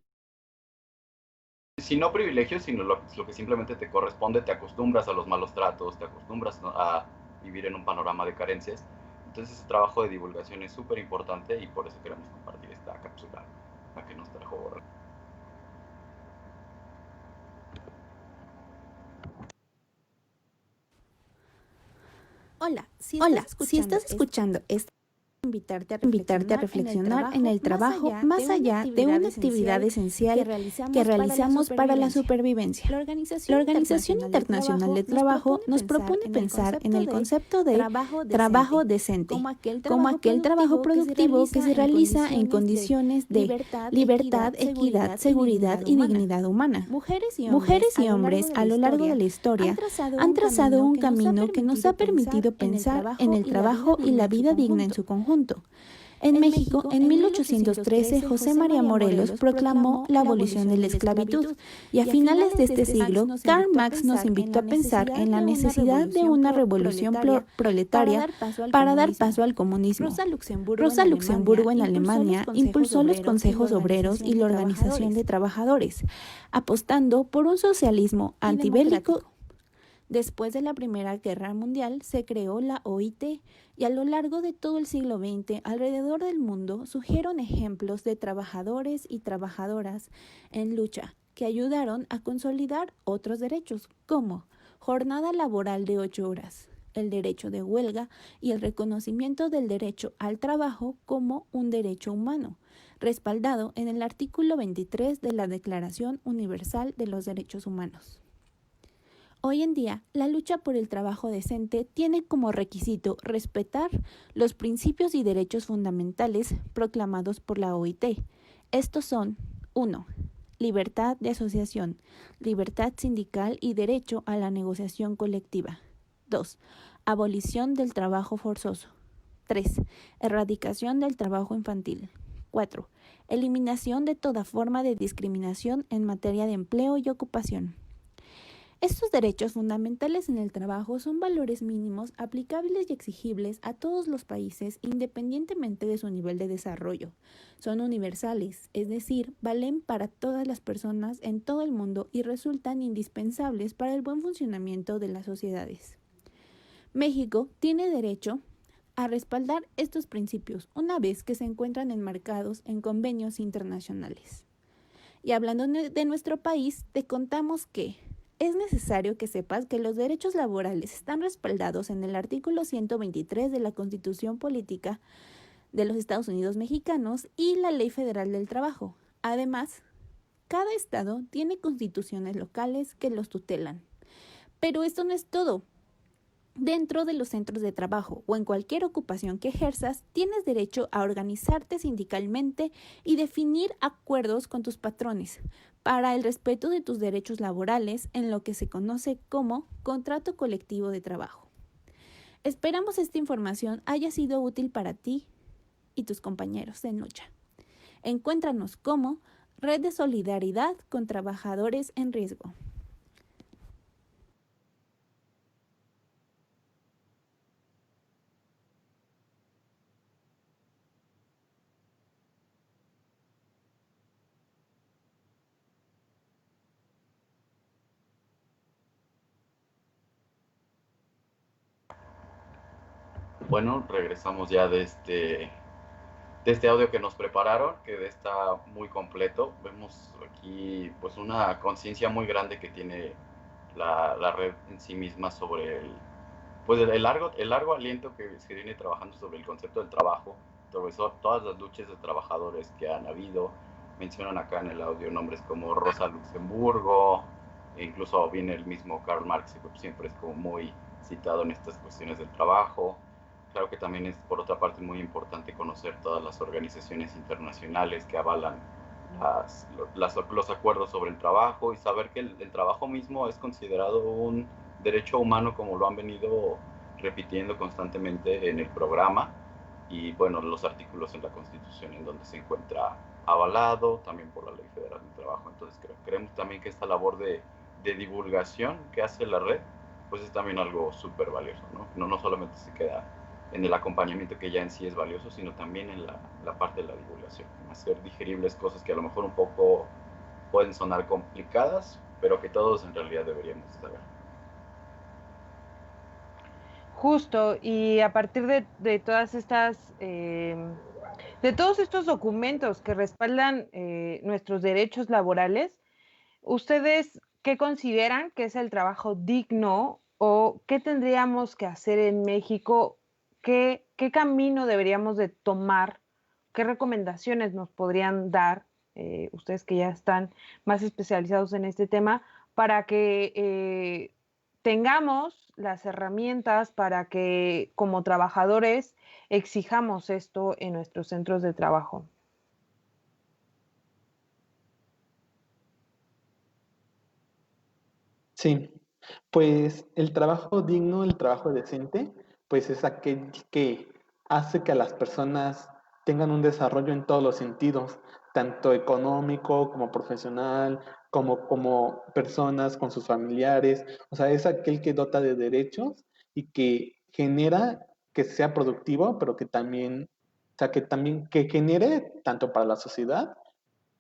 si no privilegios, sino lo que simplemente te corresponde, te acostumbras a los malos tratos, te acostumbras a vivir en un panorama de carencias. Entonces ese trabajo de divulgación es súper importante y por eso queremos compartir esta cápsula, la que nos trajo Borra. Hola, si estás escuchando esto, invitarte a reflexionar en el trabajo más allá de una actividad esencial que realizamos para la supervivencia. La Organización Internacional del Trabajo nos propone pensar en el concepto de trabajo decente como aquel trabajo productivo que se realiza en condiciones de libertad, equidad, seguridad y dignidad humana. Mujeres y hombres a lo largo de la historia han trazado un camino que nos ha permitido pensar en el trabajo y la vida digna en su conjunto. En México, en 1813, José María Morelos proclamó la abolición de la esclavitud y a finales de este siglo, Karl Marx nos invitó a pensar en la necesidad de una revolución proletaria para dar paso al comunismo. Rosa Luxemburgo en Alemania impulsó los consejos obreros y la organización de trabajadores, apostando por un socialismo antibélico. Después de la Primera Guerra Mundial se creó la OIT y a lo largo de todo el siglo XX alrededor del mundo surgieron ejemplos de trabajadores y trabajadoras en lucha que ayudaron a consolidar otros derechos, como jornada laboral de 8 horas, el derecho de huelga y el reconocimiento del derecho al trabajo como un derecho humano, respaldado en el artículo 23 de la Declaración Universal de los Derechos Humanos. Hoy en día, la lucha por el trabajo decente tiene como requisito respetar los principios y derechos fundamentales proclamados por la OIT. Estos son: 1. Libertad de asociación, libertad sindical y derecho a la negociación colectiva. 2. Abolición del trabajo forzoso. 3. Erradicación del trabajo infantil. 4. Eliminación de toda forma de discriminación en materia de empleo y ocupación. Estos derechos fundamentales en el trabajo son valores mínimos aplicables y exigibles a todos los países independientemente de su nivel de desarrollo. Son universales, es decir, valen para todas las personas en todo el mundo y resultan indispensables para el buen funcionamiento de las sociedades. México tiene derecho a respaldar estos principios una vez que se encuentran enmarcados en convenios internacionales. Y hablando de nuestro país, te contamos que es necesario que sepas que los derechos laborales están respaldados en el artículo 123 de la Constitución Política de los Estados Unidos Mexicanos y la Ley Federal del Trabajo. Además, cada estado tiene constituciones locales que los tutelan. Pero esto no es todo. Dentro de los centros de trabajo o en cualquier ocupación que ejerzas, tienes derecho a organizarte sindicalmente y definir acuerdos con tus patrones para el respeto de tus derechos laborales en lo que se conoce como contrato colectivo de trabajo. Esperamos esta información haya sido útil para ti y tus compañeros en lucha. Encuéntranos como Red de Solidaridad con Trabajadores en Riesgo. Bueno, regresamos ya de este audio que nos prepararon, que está muy completo. Vemos aquí pues una conciencia muy grande que tiene la red en sí misma sobre el largo aliento que se viene trabajando sobre el concepto del trabajo, sobre todas las luchas de trabajadores que han habido. Mencionan acá en el audio nombres como Rosa Luxemburgo, e incluso viene el mismo Karl Marx, que siempre es como muy citado en estas cuestiones del trabajo. Claro que también es, por otra parte, muy importante conocer todas las organizaciones internacionales que avalan los acuerdos sobre el trabajo y saber que el trabajo mismo es considerado un derecho humano, como lo han venido repitiendo constantemente en el programa y, bueno, los artículos en la Constitución en donde se encuentra avalado, también por la Ley Federal del Trabajo. Entonces creemos también que esta labor de divulgación que hace la red, pues es también algo súper valioso, ¿no? No solamente se queda en el acompañamiento, que ya en sí es valioso, sino también en la parte de la divulgación, hacer digeribles cosas que a lo mejor un poco pueden sonar complicadas, pero que todos en realidad deberíamos saber. Justo, y a partir de todas estas, de todos estos documentos que respaldan nuestros derechos laborales, ¿ustedes qué consideran que es el trabajo digno o qué tendríamos que hacer en México? ¿Qué camino deberíamos de tomar? ¿Qué recomendaciones nos podrían dar, ustedes que ya están más especializados en este tema, para que tengamos las herramientas para que como trabajadores exijamos esto en nuestros centros de trabajo? Sí, pues el trabajo digno, el trabajo decente, pues es aquel que hace que las personas tengan un desarrollo en todos los sentidos, tanto económico como profesional, como personas con sus familiares. O sea, es aquel que dota de derechos y que genera que sea productivo, pero que también, o sea, que genere tanto para la sociedad,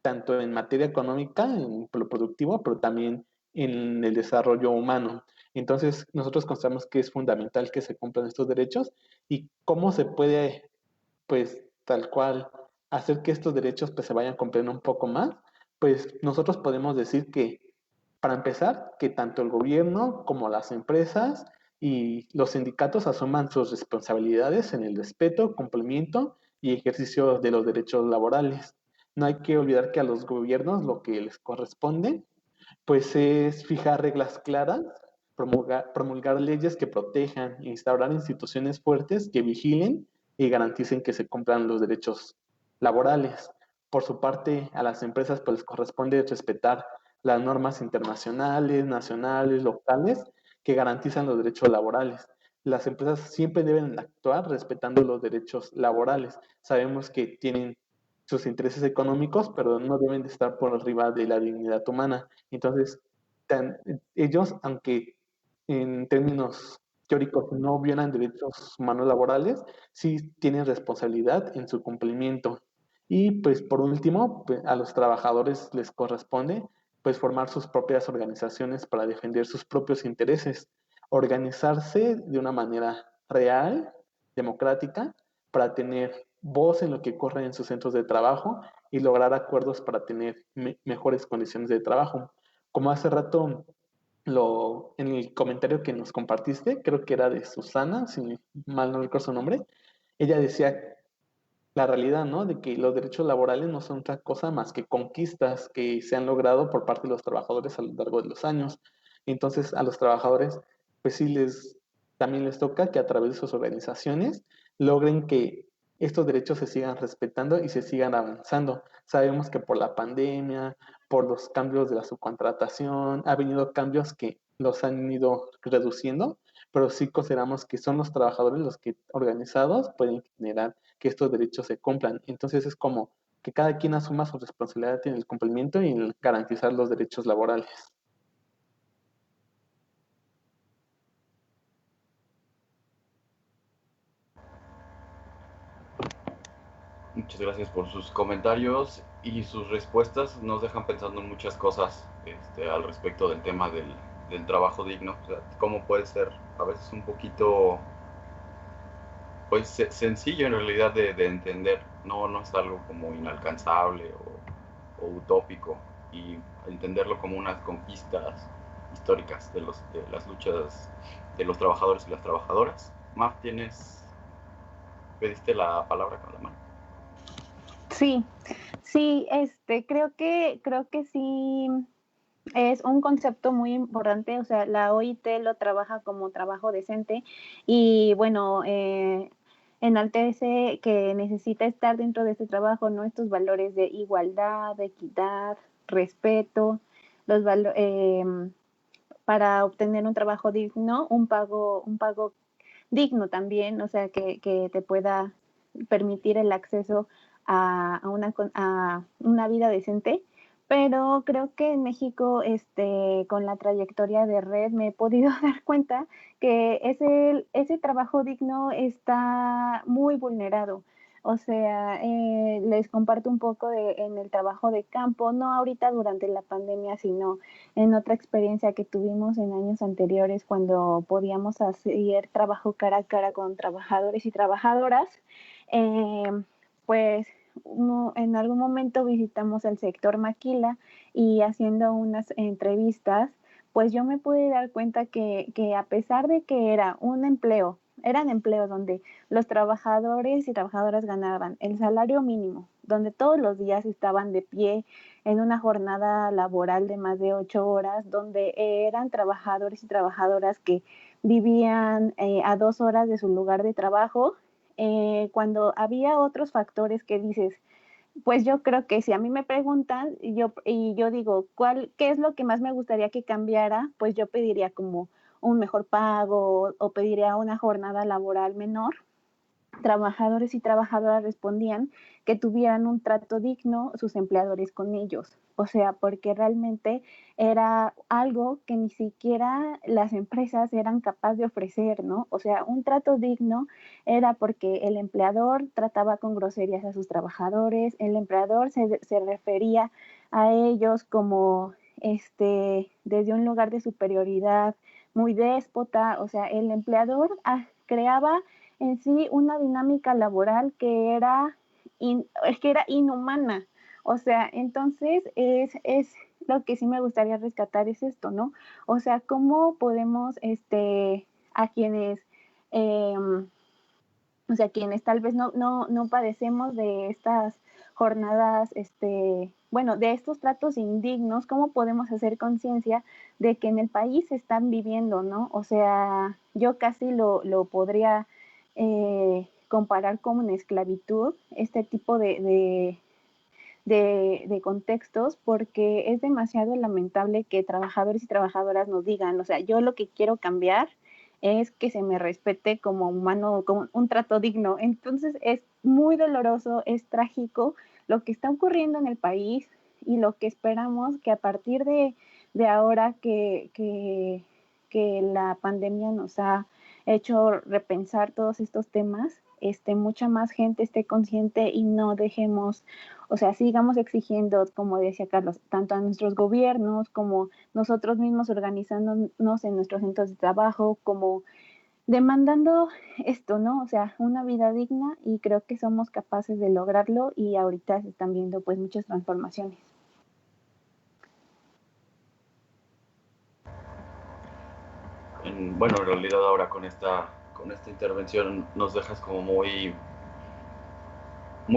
tanto en materia económica, en lo productivo, pero también en el desarrollo humano. Entonces, nosotros consideramos que es fundamental que se cumplan estos derechos y cómo se puede, pues, tal cual, hacer que estos derechos pues, se vayan cumpliendo un poco más, pues nosotros podemos decir que, para empezar, que tanto el gobierno como las empresas y los sindicatos asuman sus responsabilidades en el respeto, cumplimiento y ejercicio de los derechos laborales. No hay que olvidar que a los gobiernos lo que les corresponde pues es fijar reglas claras, promulgar leyes que protejan e instaurar instituciones fuertes que vigilen y garanticen que se cumplan los derechos laborales. Por su parte, a las empresas pues les corresponde respetar las normas internacionales, nacionales, locales que garantizan los derechos laborales. Las empresas siempre deben actuar respetando los derechos laborales. Sabemos que tienen sus intereses económicos, pero no deben de estar por arriba de la dignidad humana. Entonces, ellos, aunque en términos teóricos no violan derechos humanos laborales, sí tienen responsabilidad en su cumplimiento. Y pues por último, pues, a los trabajadores les corresponde pues formar sus propias organizaciones para defender sus propios intereses, organizarse de una manera real, democrática, para tener voz en lo que ocurre en sus centros de trabajo y lograr acuerdos para tener mejores condiciones de trabajo. Como hace rato en el comentario que nos compartiste, creo que era de Susana, si mal no recuerdo su nombre, ella decía la realidad, ¿no? De que los derechos laborales no son otra cosa más que conquistas que se han logrado por parte de los trabajadores a lo largo de los años. Entonces, a los trabajadores, pues sí también les toca que a través de sus organizaciones logren que estos derechos se sigan respetando y se sigan avanzando. Sabemos que por la pandemia, por los cambios de la subcontratación, ha venido cambios que los han ido reduciendo, pero sí consideramos que son los trabajadores los que organizados pueden generar que estos derechos se cumplan. Entonces es como que cada quien asuma su responsabilidad en el cumplimiento y en garantizar los derechos laborales. Muchas gracias por sus comentarios y sus respuestas. Nos dejan pensando en muchas cosas al respecto del tema del trabajo digno. O sea, cómo puede ser a veces un poquito pues sencillo en realidad de entender. No es algo como inalcanzable o utópico, y entenderlo como unas conquistas históricas de las luchas de los trabajadores y las trabajadoras. Maf, pediste la palabra con la mano. Sí, sí, creo que sí es un concepto muy importante. O sea, la OIT lo trabaja como trabajo decente y bueno, enaltece que necesita estar dentro de este trabajo, ¿no? Estos valores de igualdad, de equidad, respeto, para obtener un trabajo digno, un pago digno también, o sea, que te pueda permitir el acceso a una vida decente. Pero creo que en México, con la trayectoria de Red, me he podido dar cuenta que ese trabajo digno está muy vulnerado. O sea, les comparto un poco en el trabajo de campo, no ahorita durante la pandemia, sino en otra experiencia que tuvimos en años anteriores cuando podíamos hacer trabajo cara a cara con trabajadores y trabajadoras. Pues en algún momento visitamos el sector maquila y haciendo unas entrevistas, pues yo me pude dar cuenta que a pesar de que eran empleos donde los trabajadores y trabajadoras ganaban el salario mínimo, donde todos los días estaban de pie en una jornada laboral de más de 8 horas, donde eran trabajadores y trabajadoras que vivían a 2 horas de su lugar de trabajo. Cuando había otros factores que dices, pues yo creo que si a mí me preguntan y yo digo, ¿qué es lo que más me gustaría que cambiara? Pues yo pediría como un mejor pago o pediría una jornada laboral menor. Trabajadores y trabajadoras respondían que tuvieran un trato digno sus empleadores con ellos. O sea, porque realmente era algo que ni siquiera las empresas eran capaces de ofrecer, ¿no? O sea, un trato digno era porque el empleador trataba con groserías a sus trabajadores, el empleador se refería a ellos como desde un lugar de superioridad muy déspota. O sea, el empleador creaba en sí una dinámica laboral que era inhumana. O sea, entonces es lo que sí me gustaría rescatar es esto, ¿no? O sea, cómo podemos, a quienes, o sea, quienes tal vez no padecemos de estas jornadas, bueno, de estos tratos indignos, cómo podemos hacer conciencia de que en el país se están viviendo, ¿no? O sea, yo casi lo podría comparar como una esclavitud, este tipo de contextos, porque es demasiado lamentable que trabajadores y trabajadoras nos digan, o sea, yo lo que quiero cambiar es que se me respete como humano, como un trato digno. Entonces es muy doloroso, es trágico lo que está ocurriendo en el país y lo que esperamos que a partir de ahora que la pandemia nos ha hecho repensar todos estos temas, mucha más gente esté consciente y no dejemos, o sea, sigamos exigiendo, como decía Carlos, tanto a nuestros gobiernos como nosotros mismos organizándonos en nuestros centros de trabajo, como demandando esto, ¿no? O sea, una vida digna, y creo que somos capaces de lograrlo y ahorita se están viendo pues muchas transformaciones. Bueno, en realidad ahora con esta intervención nos dejas como muy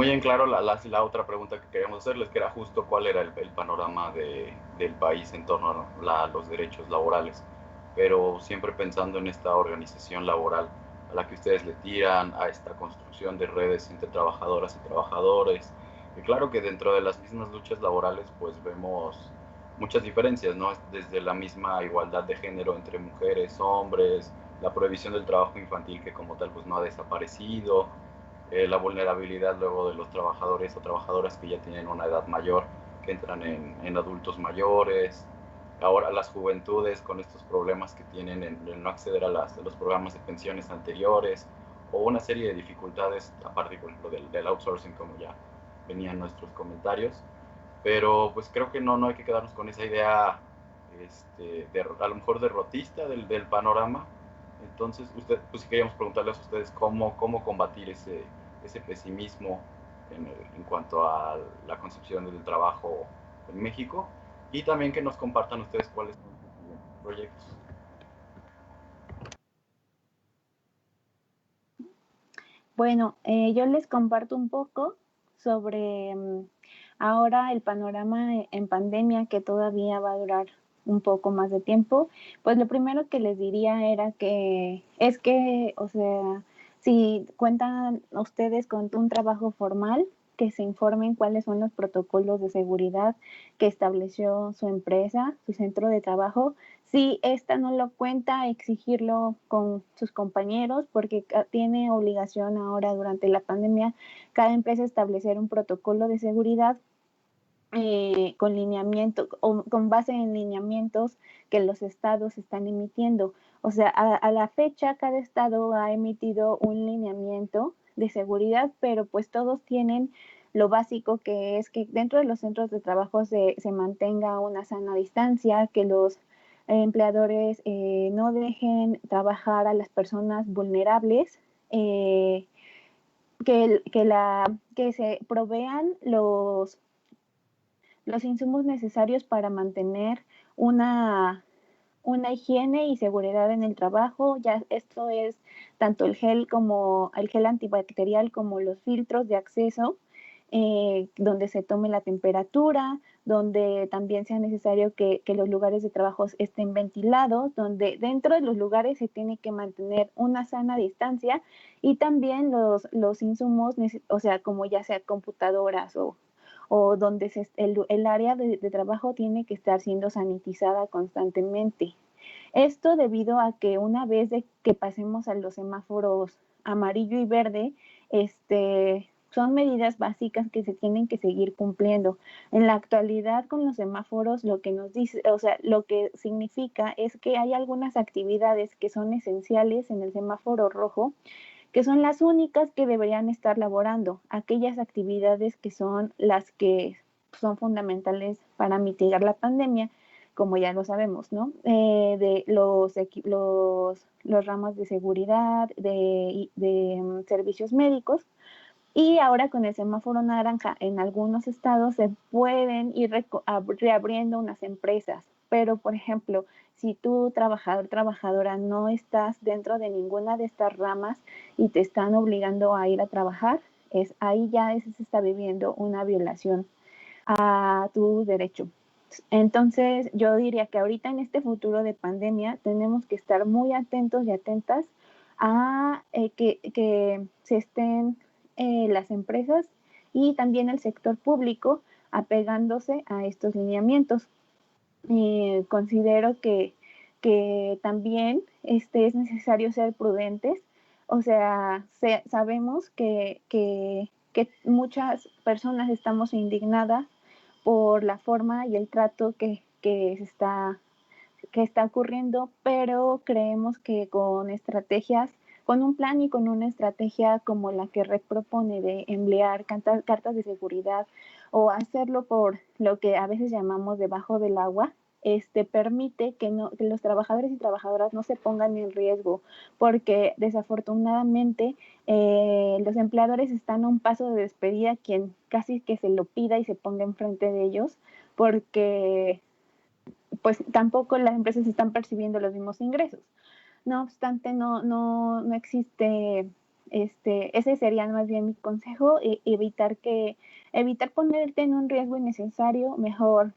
en claro la otra pregunta que queríamos hacerles, que era justo cuál era el panorama del país en torno a los derechos laborales, pero siempre pensando en esta organización laboral a la que ustedes le tiran, a esta construcción de redes entre trabajadoras y trabajadores. Y claro que dentro de las mismas luchas laborales pues vemos muchas diferencias, ¿no? Desde la misma igualdad de género entre mujeres, hombres, la prohibición del trabajo infantil que como tal pues no ha desaparecido, la vulnerabilidad luego de los trabajadores o trabajadoras que ya tienen una edad mayor, que entran en adultos mayores, ahora las juventudes con estos problemas que tienen en no acceder a los programas de pensiones anteriores, o una serie de dificultades, aparte por ejemplo del outsourcing, como ya venían nuestros comentarios. Pero pues creo que no hay que quedarnos con esa idea a lo mejor derrotista del panorama. Entonces, pues sí queríamos preguntarles a ustedes cómo combatir ese pesimismo en cuanto a la concepción del trabajo en México, y también que nos compartan ustedes cuáles son sus proyectos. Bueno, yo les comparto un poco sobre ahora el panorama en pandemia, que todavía va a durar un poco más de tiempo. Pues lo primero que les diría era o sea, si cuentan ustedes con un trabajo formal, que se informen cuáles son los protocolos de seguridad que estableció su empresa, su centro de trabajo. Si esta no lo cuenta, exigirlo con sus compañeros, porque tiene obligación ahora durante la pandemia cada empresa establecer un protocolo de seguridad con lineamiento o con base en lineamientos que los estados están emitiendo. O sea, a la fecha cada estado ha emitido un lineamiento de seguridad, pero pues todos tienen lo básico, que es que dentro de los centros de trabajo se mantenga una sana distancia, que los empleadores no dejen trabajar a las personas vulnerables, que se provean los insumos necesarios para mantener una higiene y seguridad en el trabajo. Ya esto es tanto el gel antibacterial como los filtros de acceso, donde se tome la temperatura, donde también sea necesario que los lugares de trabajo estén ventilados, donde dentro de los lugares se tiene que mantener una sana distancia, y también los insumos, o sea, como ya sea computadoras o donde el área de trabajo tiene que estar siendo sanitizada constantemente. Esto debido a que una vez de que pasemos a los semáforos amarillo y verde, son medidas básicas que se tienen que seguir cumpliendo. En la actualidad, con los semáforos, lo que nos dice, o sea, lo que significa es que hay algunas actividades que son esenciales en el semáforo rojo, que son las únicas que deberían estar laborando, aquellas actividades que son las que son fundamentales para mitigar la pandemia, como ya lo sabemos, ¿no? De los ramos de seguridad, de servicios médicos, Y ahora con el semáforo naranja en algunos estados se pueden ir reabriendo unas empresas, pero por ejemplo, si tú trabajador, trabajadora no estás dentro de ninguna de estas ramas y te están obligando a ir a trabajar, ahí ya se está viviendo una violación a tu derecho. Entonces yo diría que ahorita en este futuro de pandemia tenemos que estar muy atentos y atentas a que se estén las empresas y también el sector público apegándose a estos lineamientos. Considero que también es necesario ser prudentes, o sea, sabemos que muchas personas estamos indignadas por la forma y el trato que está ocurriendo, pero creemos que con estrategias, con un plan y con una estrategia como la que REC propone de emplear cartas de seguridad o hacerlo por lo que a veces llamamos debajo del agua, permite que los trabajadores y trabajadoras no se pongan en riesgo, porque desafortunadamente los empleadores están a un paso de despedir a quien casi que se lo pida y se ponga enfrente de ellos, porque pues tampoco las empresas están percibiendo los mismos ingresos. No obstante, no existe, ese sería más bien mi consejo, evitar ponerte en un riesgo innecesario, mejor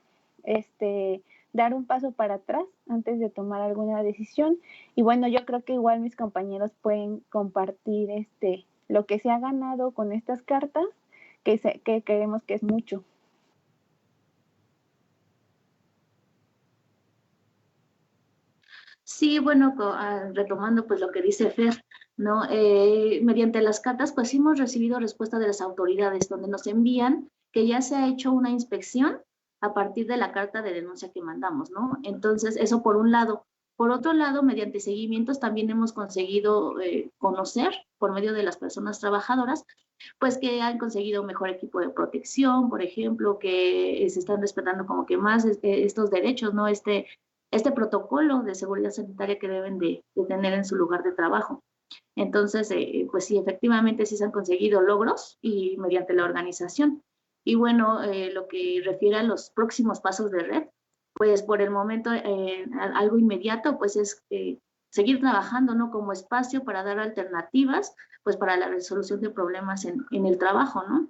dar un paso para atrás antes de tomar alguna decisión. Y bueno, yo creo que igual mis compañeros pueden compartir lo que se ha ganado con estas cartas, que creemos que es mucho. Sí, bueno, retomando pues lo que dice Fer, ¿no? Mediante las cartas pues sí hemos recibido respuesta de las autoridades donde nos envían que ya se ha hecho una inspección a partir de la carta de denuncia que mandamos, ¿no? Entonces, eso por un lado. Por otro lado, mediante seguimientos también hemos conseguido conocer por medio de las personas trabajadoras, pues que han conseguido mejor equipo de protección, por ejemplo, que se están respetando como que más estos derechos, ¿no? Este protocolo de seguridad sanitaria que deben de tener en su lugar de trabajo. Entonces, pues sí, efectivamente sí se han conseguido logros y mediante la organización. Y bueno, lo que refiere a los próximos pasos de red, pues por el momento algo inmediato, pues es seguir trabajando, ¿no? Como espacio para dar alternativas, pues para la resolución de problemas en el trabajo, ¿no?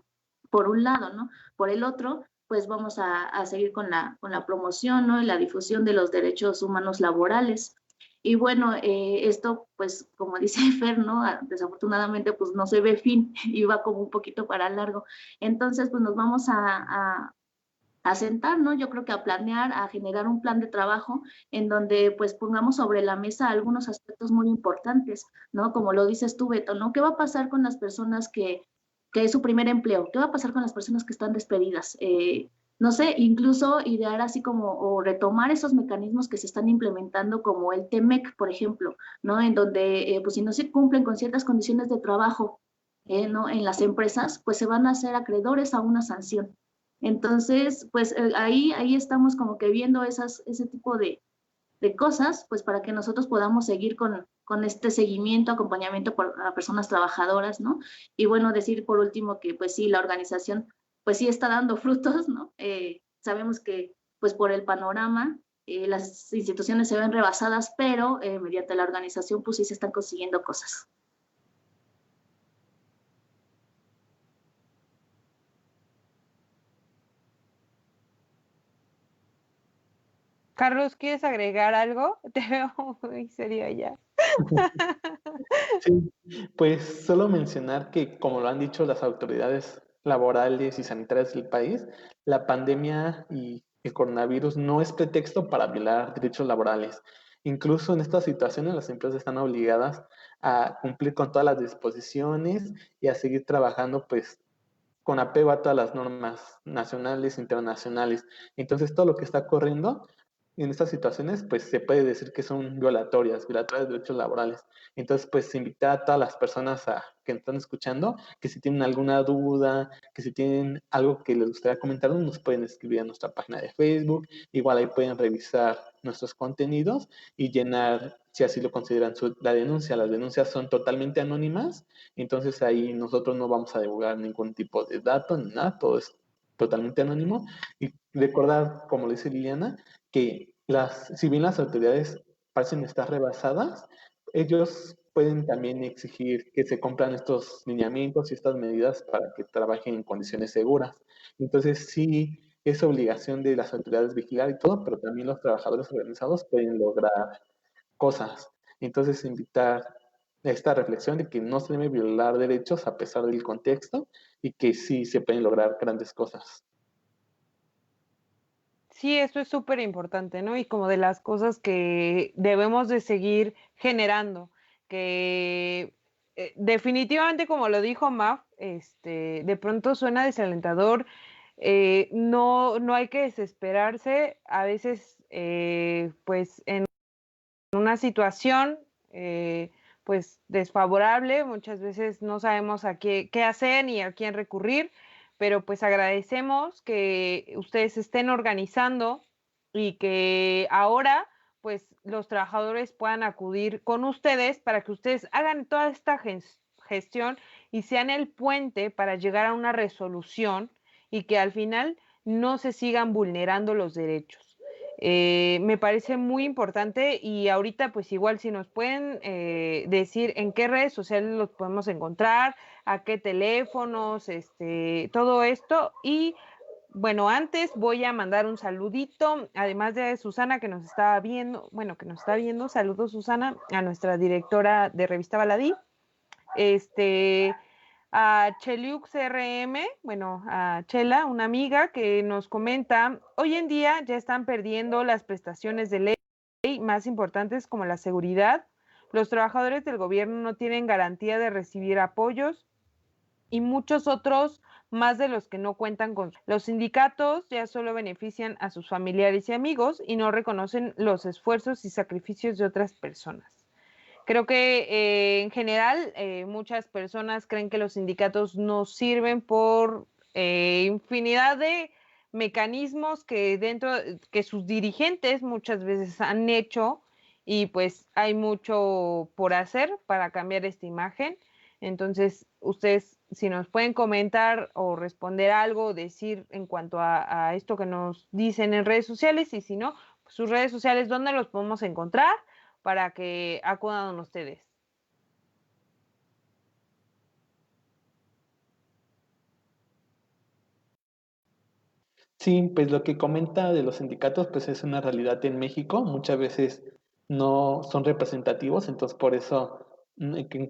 Por un lado, ¿no? Por el otro, pues vamos a seguir con la promoción, ¿no? Y la difusión de los derechos humanos laborales. Y bueno, esto, pues, como dice Fer, ¿no? Desafortunadamente, pues no se ve fin y va como un poquito para largo. Entonces, pues nos vamos a sentar, ¿no? Yo creo que a planear, a generar un plan de trabajo en donde pues pongamos sobre la mesa algunos aspectos muy importantes, ¿no? Como lo dices tú, Beto, ¿no? ¿Qué va a pasar con las personas que es su primer empleo? ¿Qué va a pasar con las personas que están despedidas? No sé, incluso idear así como o retomar esos mecanismos que se están implementando como el TEMEC, por ejemplo, ¿no? En donde pues si no se cumplen con ciertas condiciones de trabajo, ¿no? En las empresas, pues se van a hacer acreedores a una sanción. Entonces, pues ahí estamos como que viendo ese tipo de cosas, pues para que nosotros podamos seguir con este seguimiento, acompañamiento a personas trabajadoras, ¿no? Y bueno, decir por último que pues sí, la organización pues sí está dando frutos, ¿no? Sabemos que pues por el panorama las instituciones se ven rebasadas, pero mediante la organización pues sí se están consiguiendo cosas. Carlos, ¿quieres agregar algo? Te veo muy serio ya. Sí, pues solo mencionar que, como lo han dicho las autoridades laborales y sanitarias del país, la pandemia y el coronavirus no es pretexto para violar derechos laborales. Incluso en estas situaciones las empresas están obligadas a cumplir con todas las disposiciones y a seguir trabajando pues con apego a todas las normas nacionales e internacionales. Entonces todo lo que está ocurriendo en estas situaciones, pues se puede decir que son violatorias de derechos laborales. Entonces, pues invitar a todas las personas que están escuchando, que si tienen alguna duda, que si tienen algo que les gustaría comentar, nos pueden escribir a nuestra página de Facebook. Igual ahí pueden revisar nuestros contenidos y llenar, si así lo consideran, la denuncia. Las denuncias son totalmente anónimas, entonces ahí nosotros no vamos a divulgar ningún tipo de dato ni nada, todo es totalmente anónimo. Y recordar, como le dice Liliana, que si bien las autoridades parecen estar rebasadas, ellos pueden también exigir que se cumplan estos lineamientos y estas medidas para que trabajen en condiciones seguras. Entonces, sí, es obligación de las autoridades vigilar y todo, pero también los trabajadores organizados pueden lograr cosas. Entonces, invitar a esta reflexión de que no se debe violar derechos a pesar del contexto y que sí se pueden lograr grandes cosas. Sí, esto es súper importante, ¿no? Y como de las cosas que debemos de seguir generando, que definitivamente, como lo dijo Maf, de pronto suena desalentador, no hay que desesperarse, a veces, pues, en una situación, pues, desfavorable, muchas veces no sabemos qué hacer ni a quién recurrir, pero pues agradecemos que ustedes se estén organizando y que ahora pues los trabajadores puedan acudir con ustedes para que ustedes hagan toda esta gestión y sean el puente para llegar a una resolución y que al final no se sigan vulnerando los derechos. Me parece muy importante y ahorita pues igual si nos pueden decir en qué redes sociales los podemos encontrar, a qué teléfonos, todo esto. Y bueno, antes voy a mandar un saludito, además de Susana que nos estaba viendo, saludos Susana, a nuestra directora de Revista Baladí, a Cheliux CRM, bueno, a Chela, una amiga que nos comenta, hoy en día ya están perdiendo las prestaciones de ley más importantes como la seguridad, los trabajadores del gobierno no tienen garantía de recibir apoyos y muchos otros más de los que no cuentan con. Los sindicatos ya solo benefician a sus familiares y amigos y no reconocen los esfuerzos y sacrificios de otras personas. Creo que en general muchas personas creen que los sindicatos no sirven por infinidad de mecanismos que sus dirigentes muchas veces han hecho y pues hay mucho por hacer para cambiar esta imagen. Entonces, ustedes si nos pueden comentar o responder algo, decir en cuanto a esto que nos dicen en redes sociales y si no, pues sus redes sociales, ¿dónde los podemos encontrar? Para que acudan ustedes. Sí, pues lo que comenta de los sindicatos, pues es una realidad en México. Muchas veces no son representativos, entonces por eso,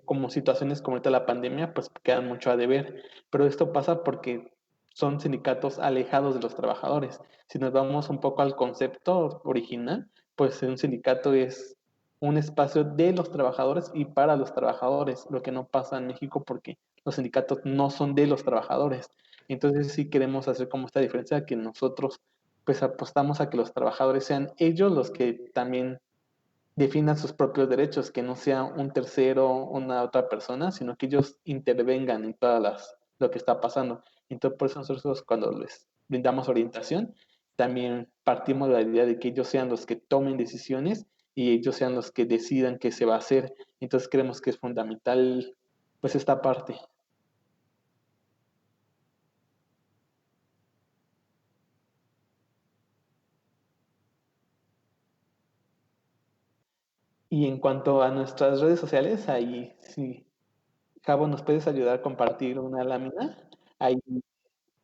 como situaciones como esta la pandemia, pues quedan mucho a deber. Pero esto pasa porque son sindicatos alejados de los trabajadores. Si nos vamos un poco al concepto original, pues un sindicato es un espacio de los trabajadores y para los trabajadores, lo que no pasa en México porque los sindicatos no son de los trabajadores. Entonces sí queremos hacer como esta diferencia que nosotros pues apostamos a que los trabajadores sean ellos los que también definan sus propios derechos, que no sea un tercero, una otra persona, sino que ellos intervengan en lo que está pasando. Entonces por eso nosotros cuando les brindamos orientación, también partimos de la idea de que ellos sean los que tomen decisiones y ellos sean los que decidan qué se va a hacer. Entonces creemos que es fundamental pues esta parte. Y en cuanto a nuestras redes sociales, ahí sí, Javo, ¿nos puedes ayudar a compartir una lámina? Ahí,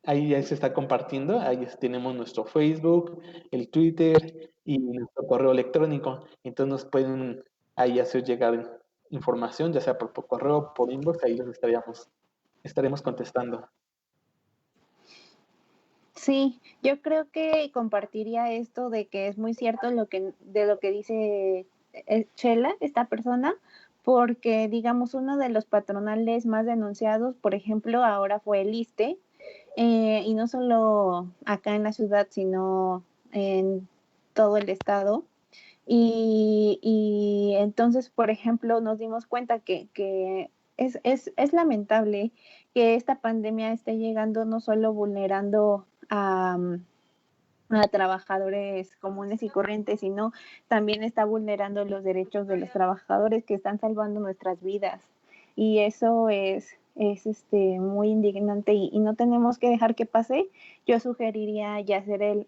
ahí ya se está compartiendo, ahí tenemos nuestro Facebook, el Twitter y nuestro correo electrónico. Entonces nos pueden ahí hacer llegar información, ya sea por correo, por inbox, ahí los estaremos contestando. Sí, yo creo que compartiría esto de que es muy cierto de lo que dice Chela, esta persona, porque digamos uno de los patronales más denunciados, por ejemplo, ahora fue el ISSSTE, y no solo acá en la ciudad, sino en todo el estado. Y entonces, por ejemplo, nos dimos cuenta que es lamentable que esta pandemia esté llegando no solo vulnerando a trabajadores comunes y corrientes, sino también está vulnerando los derechos de los trabajadores que están salvando nuestras vidas. Y eso es muy indignante y no tenemos que dejar que pase. Yo sugeriría ya hacer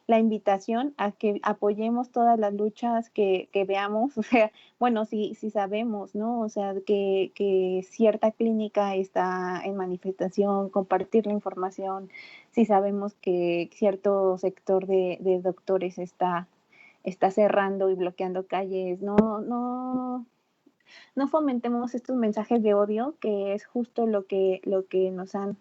la invitación a que apoyemos todas las luchas que veamos, o sea, bueno, si sabemos, ¿no? O sea, que cierta clínica está en manifestación, compartir la información, si sabemos que cierto sector de doctores está cerrando y bloqueando calles, no fomentemos estos mensajes de odio, que es justo lo que nos han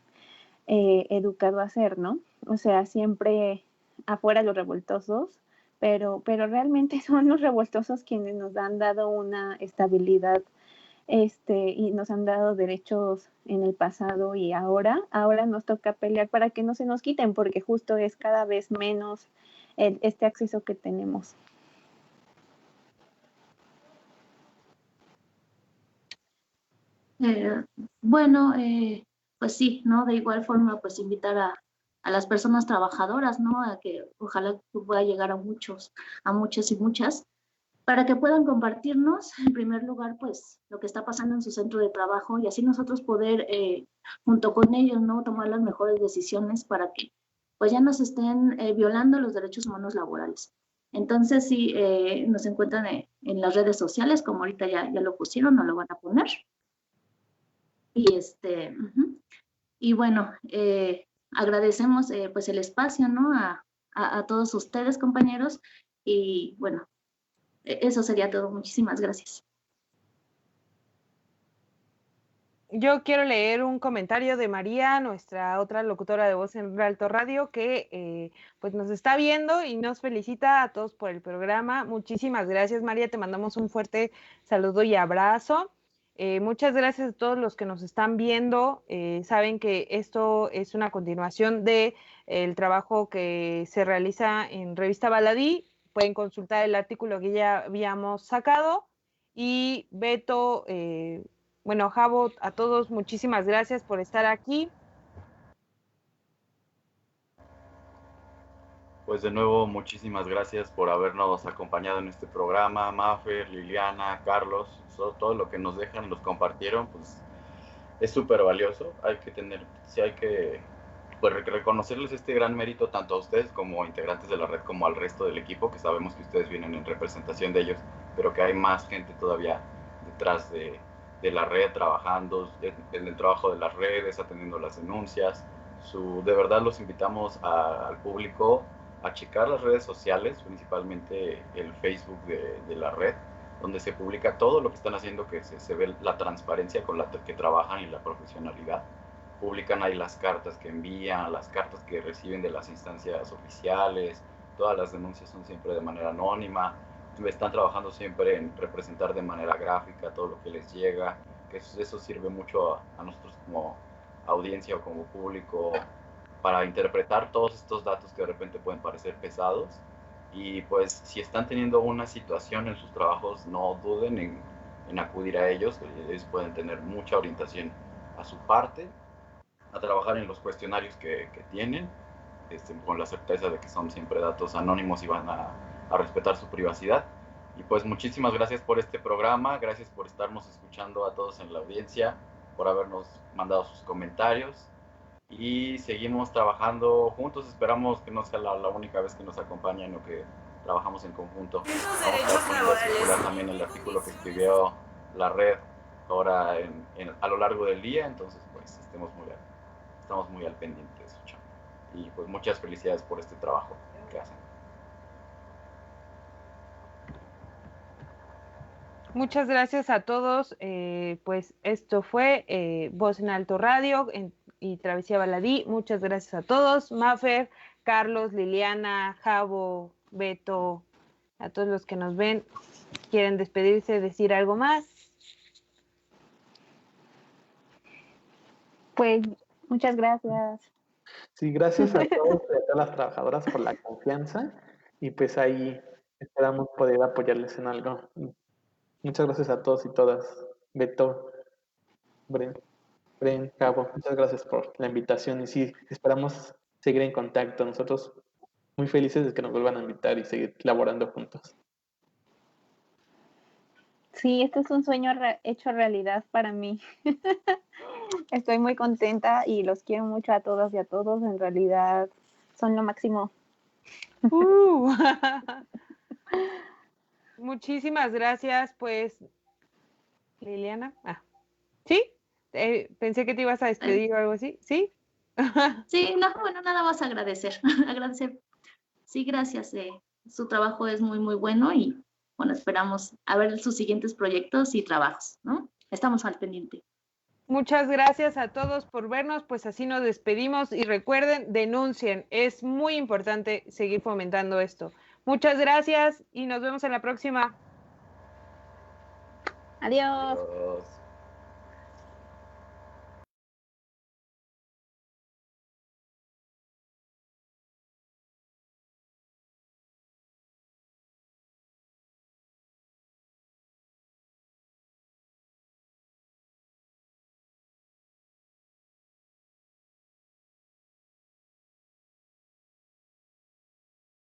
educado a hacer, ¿no? O sea, siempre afuera los revoltosos, pero realmente son los revoltosos quienes nos han dado una estabilidad y nos han dado derechos en el pasado y ahora nos toca pelear para que no se nos quiten, porque justo es cada vez menos este acceso que tenemos. Bueno, pues sí, ¿no? De igual forma, pues invitar a las personas trabajadoras, ¿no? A que ojalá pueda llegar a muchos, a muchas y muchas, para que puedan compartirnos, en primer lugar, pues lo que está pasando en su centro de trabajo y así nosotros poder, junto con ellos, ¿no? Tomar las mejores decisiones para que pues ya no se estén violando los derechos humanos laborales. Entonces, sí, nos encuentran en las redes sociales, como ahorita ya lo pusieron, no lo van a poner. Y bueno, agradecemos pues el espacio, ¿no? A todos ustedes, compañeros, y bueno, eso sería todo. Muchísimas gracias. Yo quiero leer un comentario de María, nuestra otra locutora de Voz en Alto Radio, que pues nos está viendo y nos felicita a todos por el programa. Muchísimas gracias, María, te mandamos un fuerte saludo y abrazo. Muchas gracias a todos los que nos están viendo. Saben que esto es una continuación de el trabajo que se realiza en Revista Baladí. Pueden consultar el artículo que ya habíamos sacado. Y Beto, bueno, Javo, a todos muchísimas gracias por estar aquí. Pues de nuevo, muchísimas gracias por habernos acompañado en este programa. Mafer, Liliana, Carlos, todo lo que nos dejan, nos compartieron, pues es súper valioso. Hay que pues, reconocerles este gran mérito tanto a ustedes como integrantes de la red como al resto del equipo, que sabemos que ustedes vienen en representación de ellos, pero que hay más gente todavía detrás de la red trabajando, en el trabajo de las redes, atendiendo las denuncias. De verdad los invitamos al público a checar las redes sociales, principalmente el Facebook de la red, donde se publica todo lo que están haciendo, que se ve la transparencia con la que trabajan y la profesionalidad. Publican ahí las cartas que envían, las cartas que reciben de las instancias oficiales, todas las denuncias son siempre de manera anónima, están trabajando siempre en representar de manera gráfica todo lo que les llega, que eso sirve mucho a nosotros como audiencia o como público para interpretar todos estos datos que de repente pueden parecer pesados. Y pues si están teniendo una situación en sus trabajos, no duden en acudir a ellos. Ellos pueden tener mucha orientación a su parte, a trabajar en los cuestionarios que tienen, con la certeza de que son siempre datos anónimos y van a respetar su privacidad. Y pues muchísimas gracias por este programa, gracias por estarnos escuchando a todos en la audiencia, por habernos mandado sus comentarios. Y seguimos trabajando juntos, esperamos que no sea la única vez que nos acompañen o que trabajamos en conjunto. Vamos a circular también el artículo que escribió la red ahora a lo largo del día, entonces pues estamos muy al pendiente de eso, chamo. Y pues muchas felicidades por este trabajo que hacen. Muchas gracias a todos, pues esto fue Voz en Alto Radio y Travesía Baladí. Muchas gracias a todos, Mafer, Carlos, Liliana, Javo, Beto, a todos los que nos ven. ¿Quieren despedirse, decir algo más? Pues muchas gracias. Sí, gracias a todos y a todas las trabajadoras por la confianza y pues ahí esperamos poder apoyarles en algo. Muchas gracias a todos y todas. Beto, Bren, Cabo, muchas gracias por la invitación y sí, esperamos seguir en contacto. Nosotros muy felices de que nos vuelvan a invitar y seguir laborando juntos. Sí, este es un sueño hecho realidad para mí. Estoy muy contenta y los quiero mucho a todas y a todos. En realidad son lo máximo. Muchísimas gracias, pues, Liliana. ¿Sí? Pensé que te ibas a despedir o algo así. ¿Sí? Sí, no, bueno, nada más agradecer. Agradecer. Sí, gracias. Su trabajo es muy, muy bueno y, bueno, esperamos a ver sus siguientes proyectos y trabajos, ¿no? Estamos al pendiente. Muchas gracias a todos por vernos, pues así nos despedimos y recuerden, denuncien, es muy importante seguir fomentando esto. Muchas gracias y nos vemos en la próxima. Adiós. Adiós.